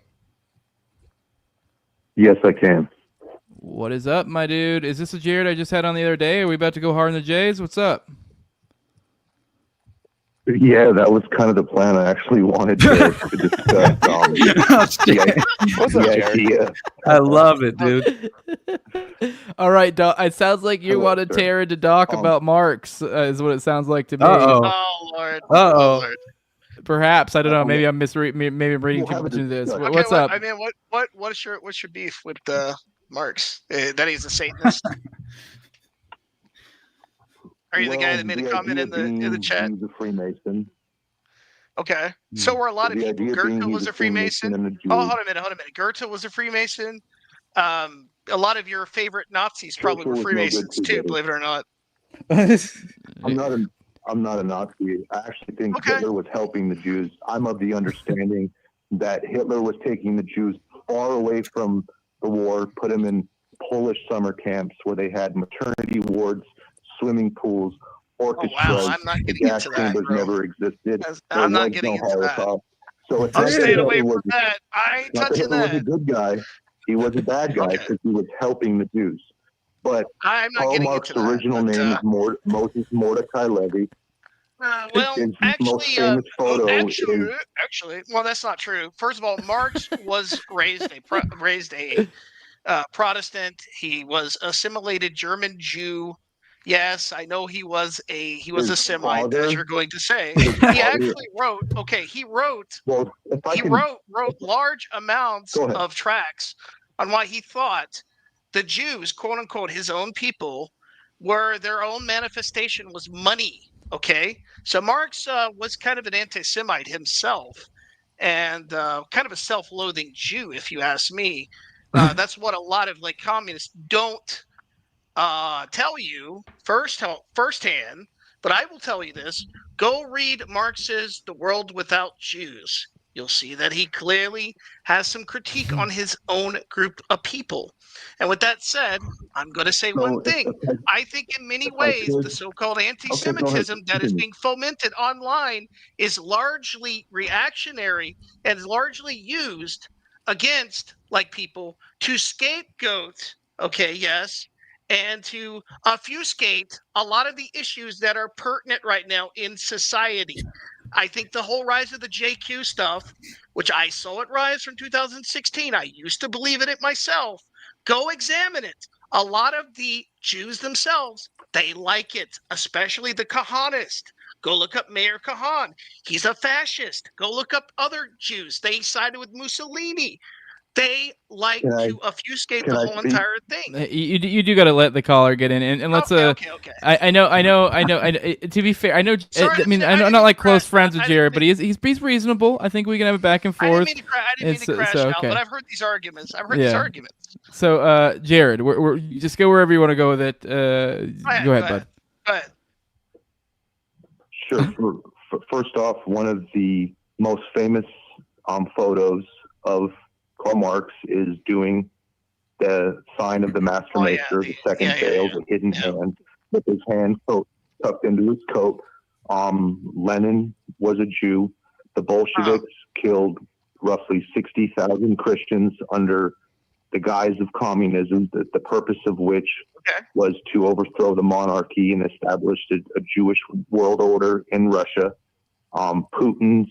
Yes, I can. What is up, my dude? Is this a Jared I just had on the other day? Are we about to go hard on the Jays? What's up? Yeah, that was kind of the plan. I actually wanted to discuss the idea. I love it, dude. All right, Doc. It sounds like you wanted Tara to talk about Marx, is what it sounds like to me. Oh, Lord. Uh-oh. Lord. Perhaps. I don't know. Maybe I'm maybe I'm reading too much into this. Okay, What's up? I mean, what's your beef with Marx? That he's a Satanist? Are you the guy that made a comment in the chat? He's a Freemason. Okay. So were a lot of people. Goethe was a Freemason. Oh, hold a minute. Goethe was a Freemason. A lot of your favorite Nazis probably were Freemasons too, believe it or not. I'm not a Nazi. I actually think Hitler was helping the Jews. I'm of the understanding that Hitler was taking the Jews far away from the war, put them in Polish summer camps where they had maternity wards, swimming pools, orchestras. I'm not getting gas into that, chambers bro. never existed. I'm not getting into that. So it's I'm not staying that away Hitler from was, that. I ain't not that touching Hitler was a that. good guy. He was a bad guy because he was helping the Jews. But I'm not Karl getting Marx's into that. original name is Moses Mordecai Levy. Well, His most actually, famous photo is actually, well, that's not true. First of all, Marx was raised a Protestant. He was assimilated German Jew. Yes, I know he was a his Semite, as father. you're going to say. His He father. actually wrote. Okay, he wrote. Well, if I He can, wrote large amounts go ahead. of tracts on why he thought the Jews, quote unquote, his own people, were their own manifestation was money. Okay, so Marx was kind of an anti-Semite himself, and kind of a self-loathing Jew, if you ask me. That's what a lot of like communists don't tell you firsthand. But I will tell you this: go read Marx's *The World Without Jews*. You'll see that he clearly has some critique on his own group of people. And with that said, I'm going to say one thing. I think in many ways, the so-called anti-Semitism that is being fomented online is largely reactionary and is largely used against like people to scapegoat, okay, yes, and to obfuscate a lot of the issues that are pertinent right now in society. I think the whole rise of the JQ stuff, which I saw it rise from 2016, I used to believe in it myself. Go examine it. A lot of the Jews themselves, they like it, especially the Kahanist. Go look up Mayor Kahan. He's a fascist. Go look up other Jews. They sided with Mussolini. They like to obfuscate the whole entire thing. You do got to let the caller get in, and let's okay. I know. To be fair, I know. I mean, I'm not like close friends with Jared, but he's reasonable. I think we can have a back and forth. I didn't mean to crash out, but I've heard these arguments. So, Jared, we're just go wherever you want to go with it. Go ahead, bud. Go ahead. Sure. First off, one of the most famous photos of Karl Marx is doing the sign of the Master Maker, the second veil, the hidden hand, with his hand tucked into his coat. Lenin was a Jew. The Bolsheviks killed roughly 60,000 Christians under the guise of communism, the purpose of which was to overthrow the monarchy and establish a Jewish world order in Russia. Putin's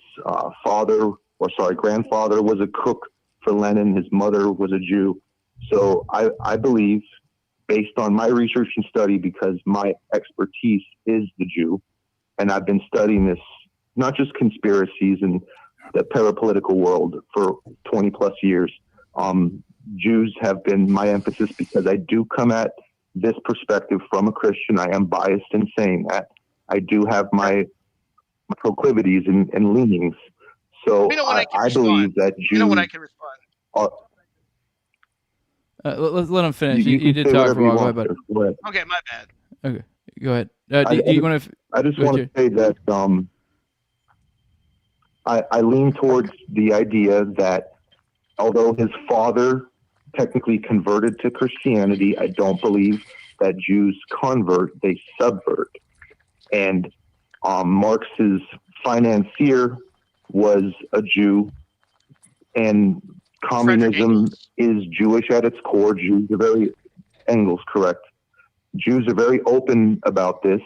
grandfather was a cook for Lenin. His mother was a Jew. So I believe, based on my research and study, because my expertise is the Jew, and I've been studying this, not just conspiracies and the parapolitical world for 20 plus years. Jews have been my emphasis because I do come at this perspective from a Christian. I am biased in saying that. I do have my proclivities and leanings. So I believe that Jews... You know when I can respond. Let's let him finish. You did talk for a while. Go ahead, bud. Okay, my bad. Okay, go ahead. Do you want to... I just want to say that I lean towards the idea that although his father technically converted to Christianity, I don't believe that Jews convert, they subvert. And Marx's financier was a Jew, and communism is Jewish at its core. Engels, correct. Jews are very open about this.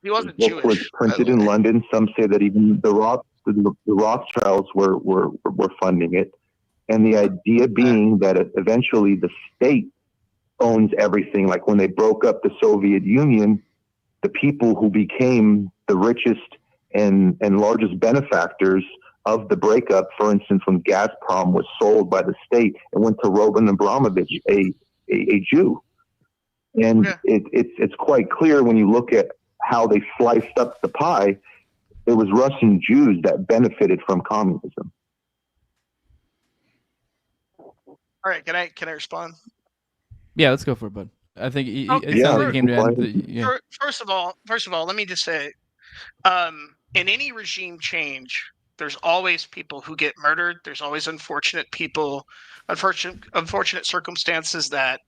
He wasn't The book was printed in London. Some say that even the Rothschilds were funding it. And the idea being that eventually the state owns everything. Like when they broke up the Soviet Union, the people who became the richest and largest benefactors of the breakup, for instance, when Gazprom was sold by the state, it went to Roman Abramovich, a Jew. And it's quite clear when you look at how they sliced up the pie, it was Russian Jews that benefited from communism. All right, can I respond? Yeah, let's go for it, bud. I think it sounds like you came to end. First of all, let me just say, in any regime change, there's always people who get murdered. There's always unfortunate people, unfortunate circumstances that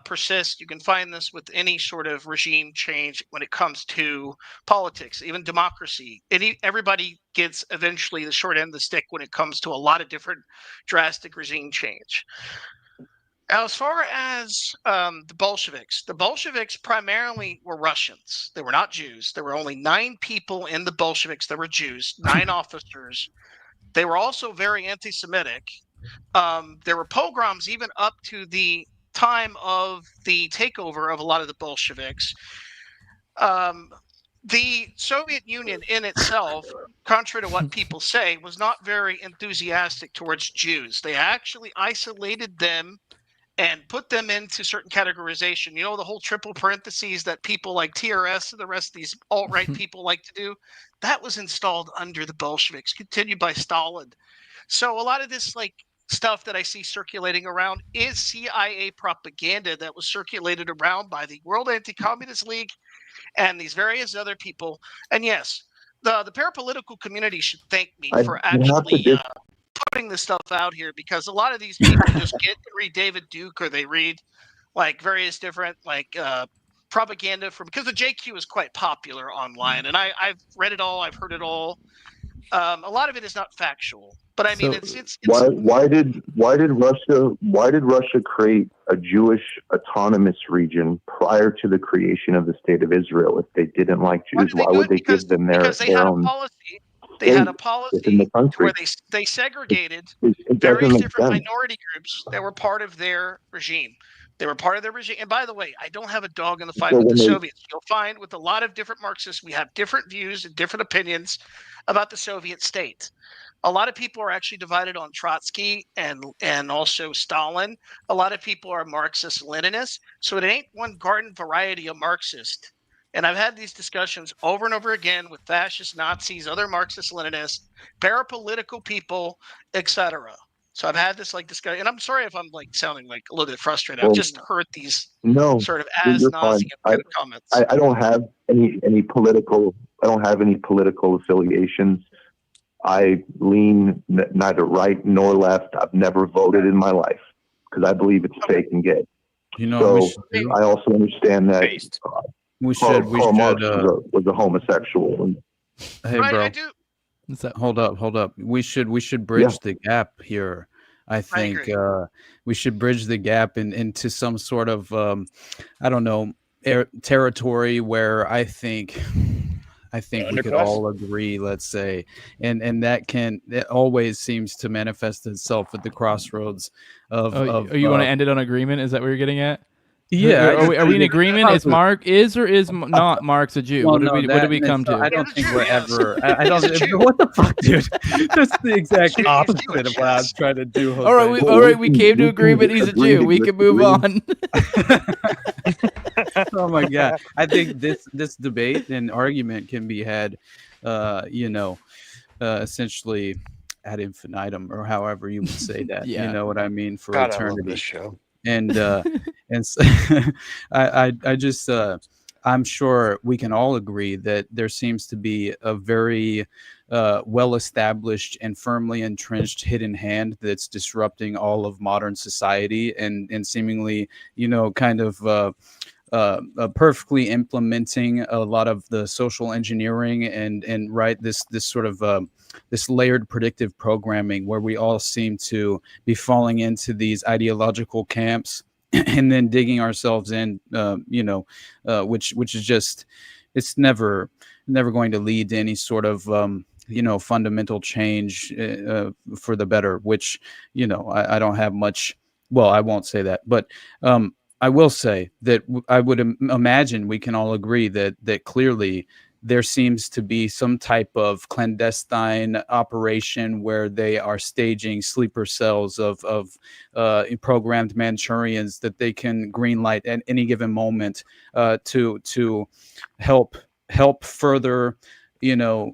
persist. You can find this with any sort of regime change when it comes to politics, even democracy. Everybody gets eventually the short end of the stick when it comes to a lot of different drastic regime change. As far as the Bolsheviks primarily were Russians. They were not Jews. There were only 9 people in the Bolsheviks that were Jews, 9 officers. They were also very anti-Semitic. There were pogroms even up to the time of the takeover of a lot of the Bolsheviks. The Soviet Union in itself, contrary to what people say, was not very enthusiastic towards Jews. They actually isolated them and put them into certain categorization. You know, the whole triple parentheses that people like TRS and the rest of these alt-right people like to do, that was installed under the Bolsheviks, continued by Stalin. So a lot of this stuff that I see circulating around is CIA propaganda that was circulated around by the World Anti-Communist League and these various other people. And yes, the parapolitical community should thank me for actually putting this stuff out here, because a lot of these people just read David Duke, or they read various different propaganda because the JQ is quite popular online, and I've read it all, I've heard it all. A lot of it is not factual, but I mean, it's why did Russia create a Jewish autonomous region prior to the creation of the state of Israel if they didn't like Jews? Why would they give them their own policy? They had a policy where they segregated various different minority groups that were part of their regime. They were part of their regime. And by the way, I don't have a dog in the fight with the Soviets. You'll find with a lot of different Marxists, we have different views and different opinions about the Soviet state. A lot of people are actually divided on Trotsky and also Stalin. A lot of people are Marxist-Leninists. So it ain't one garden variety of Marxist. And I've had these discussions over and over again with fascists, Nazis, other Marxist-Leninists, parapolitical people, etc. So I've had this discussion, and I'm sorry if I'm sounding a little bit frustrated. I've just heard these sort of as nauseam kind of comments. I don't have any political. I don't have any political affiliations. I lean neither right nor left. I've never voted in my life because I believe it's fake and gay. I also understand that Karl Marx was a homosexual. And, hey, bro. I do. Hold up. We should bridge the gap here. I think we should bridge the gap into some sort of I don't know territory where I think we could all agree, let's say, and it always seems to manifest itself at the crossroads of. You want to end it on agreement? Is that what you're getting at? Yeah. Are we in agreement? Is not Marx a Jew? Well, what did we come to? I don't think we're ever. I don't. What the fuck, dude? That's the exact opposite of what I was trying to do. Jose. All right. We came to agreement. He's a Jew. We can move on. Oh my god! I think this debate and argument can be had, essentially ad infinitum, or however you would say that. You know what I mean, for eternity. I love this show. And so I just I'm sure we can all agree that there seems to be a very well-established and firmly entrenched hidden hand that's disrupting all of modern society and seemingly, kind of perfectly implementing a lot of the social engineering and this sort of this layered predictive programming where we all seem to be falling into these ideological camps and then digging ourselves in, which is just, it's never going to lead to any sort of, fundamental change for the better, which, I don't have much. Well, I won't say that, but I will say that I would imagine we can all agree that clearly there seems to be some type of clandestine operation where they are staging sleeper cells of programmed Manchurians that they can greenlight at any given moment to help further,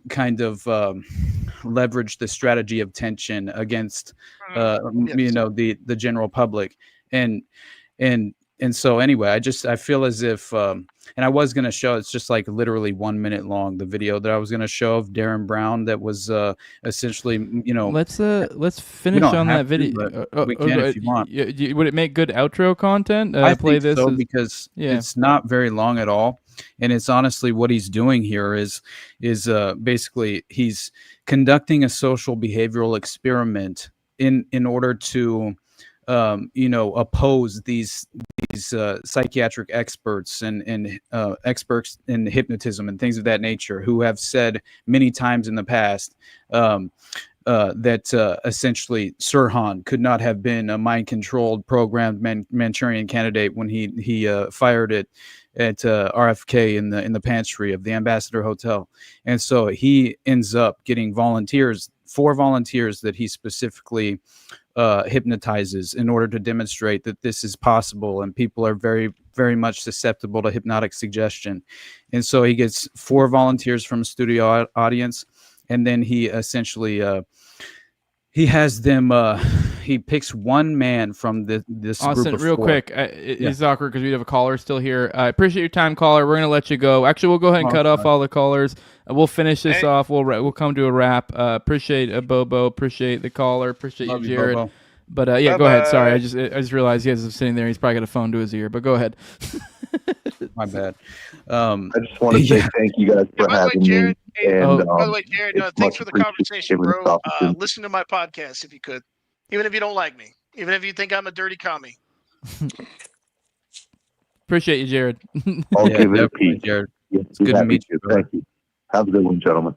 kind of leverage the strategy of tension against, the general public. And and so anyway, I feel as if, and I was going to show, it's just like literally 1 minute long, the video that I was going to show of Derren Brown that was essentially, let's we finish don't on that have to, video. but we can if you want. Would it make good outro content? I Play think this so, as, because it's not very long at all, and it's honestly what he's doing here is basically he's conducting a social behavioral experiment in order to oppose these psychiatric experts and experts in hypnotism and things of that nature, who have said many times in the past that essentially Sirhan could not have been a mind-controlled, programmed Manchurian candidate when he fired it at RFK in the pantry of the Ambassador Hotel. And so he ends up getting 4 volunteers that he specifically hypnotizes in order to demonstrate that this is possible, and people are very, very much susceptible to hypnotic suggestion. And so he gets 4 volunteers from a studio audience, and then he essentially he has them he picks one man from this Austin, group of real 4. quick, it's awkward because we have a caller still here. I appreciate your time, caller. We're gonna let you go. Actually, we'll go ahead and cut off all the callers. We'll finish this off. We'll come to a wrap. Appreciate Bobo. Appreciate the caller. Appreciate Love you, you, Jared. Bobo. But yeah, go ahead. Sorry, I just realized he was sitting there. He's probably got a phone to his ear. But go ahead. My bad. I just want to say thank you guys for having me. And, by the way, Jared, thanks for the conversation, bro. Listen to my podcast if you could, even if you don't like me, even if you think I'm a dirty commie. Appreciate you, Jared. I'll give it a piece. Jared. It's good to meet you. Thank you. Have a good one, gentlemen.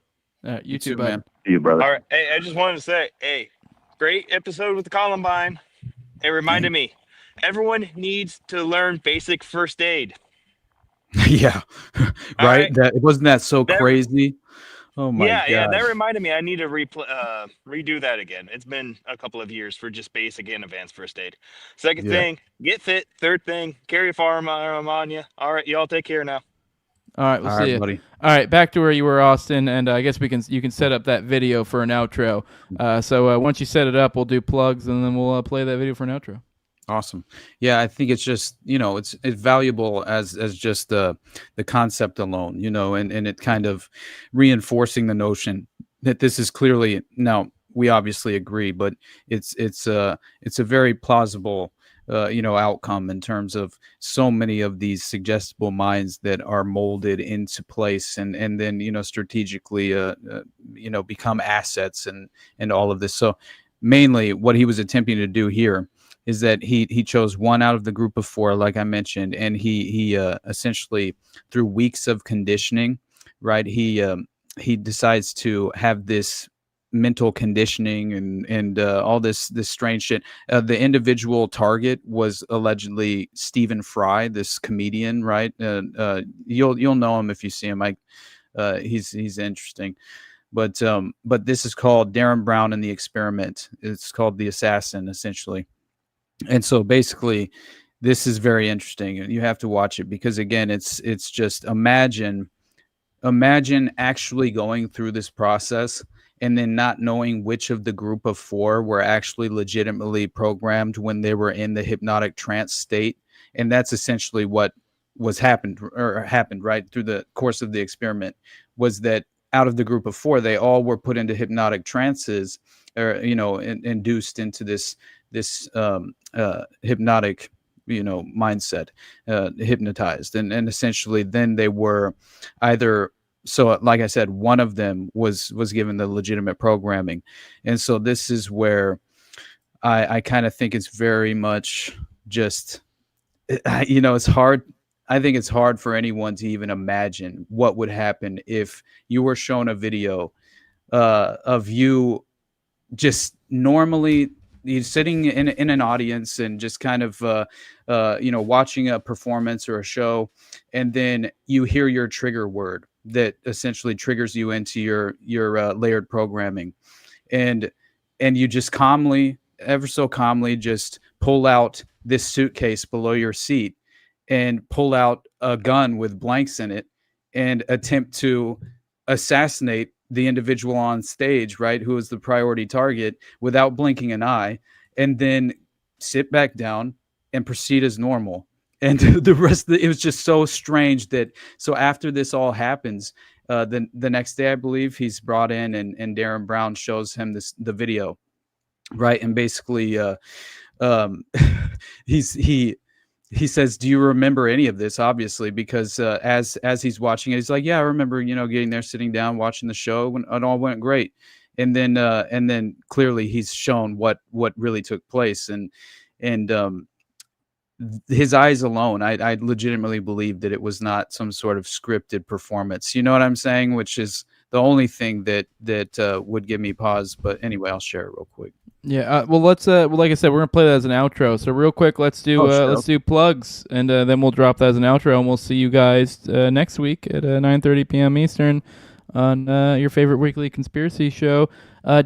You too, man. See you, brother. All right. Hey, I just wanted to say, great episode with the Columbine. It reminded me, everyone needs to learn basic first aid. Yeah, right. That wasn't that so crazy. Oh my god. Yeah, that reminded me. I need to redo that again. It's been a couple of years for just basic and advanced first aid. Second thing, get fit. Third thing, carry a firearm on you. All right, y'all take care now. All right, we'll see you, buddy. All right, back to where you were, Austin, and I guess you can set up that video for an outro. So once you set it up, we'll do plugs, and then we'll play that video for an outro. Awesome. Yeah, I think it's just, it's valuable as just the concept alone, and it kind of reinforcing the notion that this is clearly, now we obviously agree, but it's a very plausible outcome in terms of so many of these suggestible minds that are molded into place and then strategically become assets and all of this. So mainly what he was attempting to do here is that he chose one out of the group of 4, like I mentioned, and he essentially, through weeks of conditioning, right, he decides to have this mental conditioning and all this strange shit. The individual target was allegedly Stephen Fry, this comedian, right? You'll know him if you see him. He's interesting. But this is called Derren Brown and the Experiment. It's called The Assassin, essentially. And so basically, this is very interesting, and you have to watch it because, again, it's just imagine actually going through this process and then not knowing which of the group of 4 were actually legitimately programmed when they were in the hypnotic trance state. And that's essentially what happened right through the course of the experiment, was that out of the group of 4, they all were put into hypnotic trances, or induced into this hypnotic mindset, hypnotized, and essentially then they were either, so like I said, one of them was given the legitimate programming. And so this is where I kind of think it's very much just it's hard. I think it's hard for anyone to even imagine what would happen if you were shown a video of you just normally sitting in an audience and just kind of watching a performance or a show, and then you hear your trigger word that essentially triggers you into your layered programming, and you just ever so calmly just pull out this suitcase below your seat and pull out a gun with blanks in it and attempt to assassinate the individual on stage, right, who is the priority target, without blinking an eye, and then sit back down and proceed as normal. the rest of it was just so strange that so after this all happens, the next day I believe he's brought in and Derren Brown shows him the video, right? And basically he says, do you remember any of this? Obviously, because as he's watching it, he's like, yeah, I remember, getting there, sitting down, watching the show, when it all went great. And then clearly he's shown what really took place, and his eyes alone, I legitimately believe that it was not some sort of scripted performance. You know what I'm saying? Which is the only thing that would give me pause. But anyway, I'll share it real quick. Yeah. Well, let's. Like I said, we're gonna play that as an outro. So real quick, let's do plugs, and then we'll drop that as an outro, and we'll see you guys next week at 9:30 p.m. Eastern on your favorite weekly conspiracy show.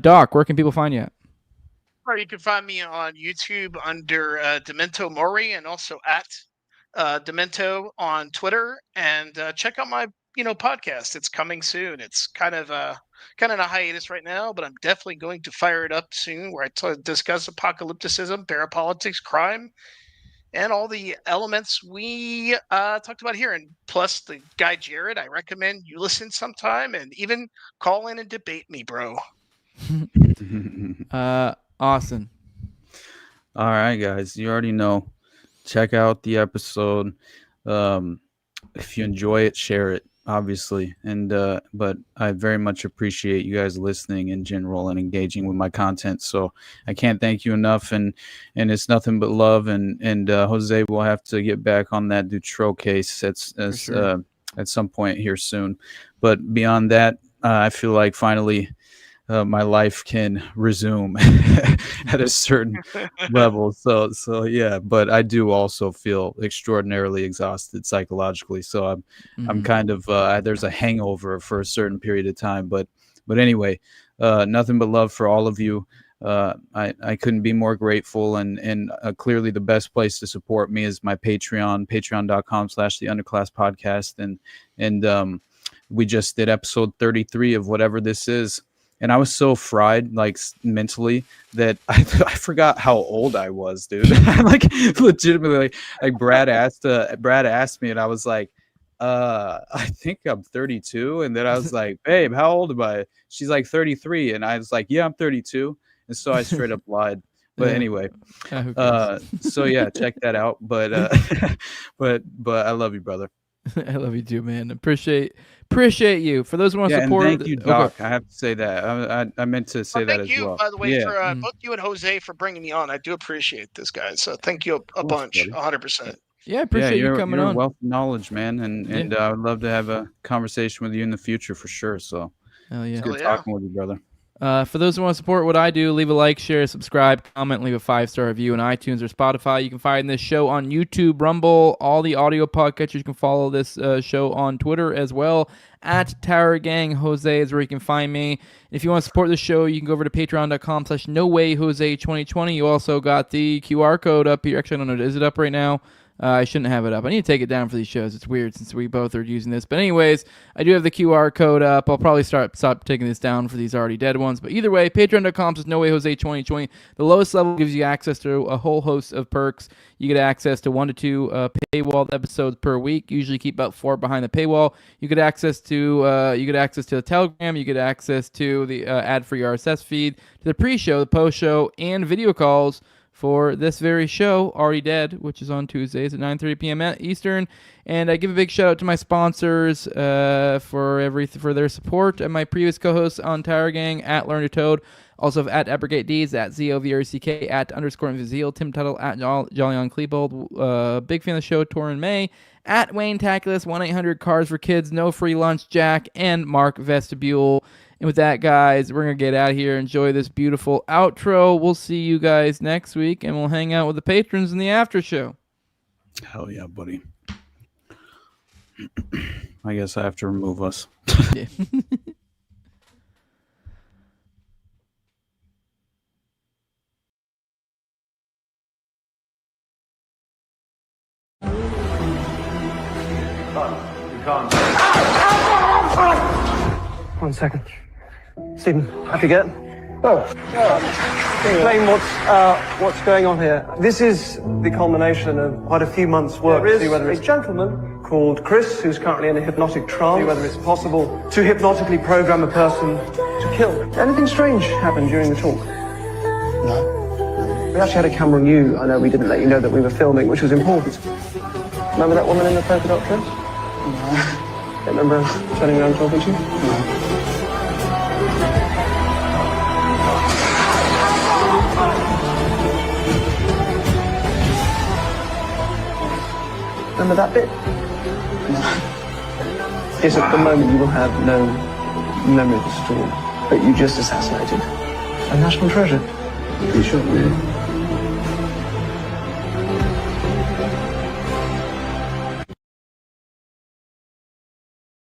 Doc, where can people find you at? Or you can find me on YouTube under Demento Mori, and also at Demento on Twitter. And check out my podcast. It's coming soon. It's kind of in a hiatus right now, but I'm definitely going to fire it up soon, where I discuss apocalypticism, parapolitics, crime, and all the elements we talked about here. And plus the guy Jared, I recommend you listen sometime and even call in and debate me, bro. Austin. All right, guys, you already know. Check out the episode. If you enjoy it, share it, obviously. And but I very much appreciate you guys listening in general and engaging with my content. So I can't thank you enough. And it's nothing but love. And Jose will have to get back on that Dutroux case at some point here soon. But beyond that, I feel like finally my life can resume at a certain level. So yeah, but I do also feel extraordinarily exhausted psychologically. So I'm kind of there's a hangover for a certain period of time. But anyway, nothing but love for all of you. I couldn't be more grateful, and clearly the best place to support me is my Patreon, patreon.com/the Underclass Podcast. And we just did episode 33 of whatever this is. And I was so fried, like mentally, that I forgot how old I was, dude. Like legitimately, like Brad asked me, and I was like, I think I'm 32. And then I was like, babe, how old am I? She's like 33, and I was like, yeah, I'm 32. And so I straight up lied. But anyway, so yeah, check that out. But but I love you, brother. I love you too, man. Appreciate you. For those who want to support, and thank you, Doc. Okay. I have to say that. I meant to say that as well. Thank you, by the way, for both you and Jose for bringing me on. I do appreciate this, guys. So thank you a bunch, 100%. Yeah, appreciate you coming on. You're a wealth of knowledge, man, and I would love to have a conversation with you in the future for sure. So it's good talking with you, brother. For those who want to support what I do, leave a like, share, subscribe, comment, leave a 5-star review on iTunes or Spotify. You can find this show on YouTube, Rumble, all the audio podcatchers. You can follow this show on Twitter as well, at Tower Gang. Jose is where you can find me. If you want to support the show, you can go over to patreon.com/nowayjose2020. You also got the QR code up here. Actually, I don't know. Is it up right now? I shouldn't have it up. I need to take it down for these shows. It's weird since we both are using this. But anyways, I do have the QR code up. I'll probably stop taking this down for these already dead ones. But either way, patreon.com/nowayjose2020. The lowest level gives you access to a whole host of perks. You get access to 1 to 2 paywalled episodes per week. Usually keep about 4 behind the paywall. You get access to the Telegram. You get access to the ad-free RSS feed, to the pre-show, the post-show, and video calls for this very show, Already Dead, which is on Tuesdays at 9:30 p.m. Eastern. And I give a big shout out to my sponsors for their support, and my previous co-hosts on Tower Gang, at Learn to Toad, also at Abrogate D's, at ZOVRCK, at _Invisiel, Tim Tuttle, at Jolly on Klebold, big fan of the show, Torrin May, at Wayne Taculus, 1-800-CARS for Kids, No Free Lunch, Jack, and Mark Vestibule. And with that, guys, we're going to get out of here. Enjoy this beautiful outro. We'll see you guys next week, and we'll hang out with the patrons in the after show. Hell yeah, buddy. I guess I have to remove us. Yeah. One second. Stephen, I forget. Explain what's going on here. This is the culmination of quite a few months' work to see whether it's a gentleman called Chris, who's currently in a hypnotic trance, see whether it's possible to hypnotically program a person to kill. Anything strange happened during the talk? No. We actually had a camera on you. I know we didn't let you know that we were filming, which was important. Remember that woman in the polka dot dress? No. Don't remember turning around talking to you? No. Remember that bit? No. Yes, at the moment you will have no memory of the storm, but you just assassinated a national treasure. You sure?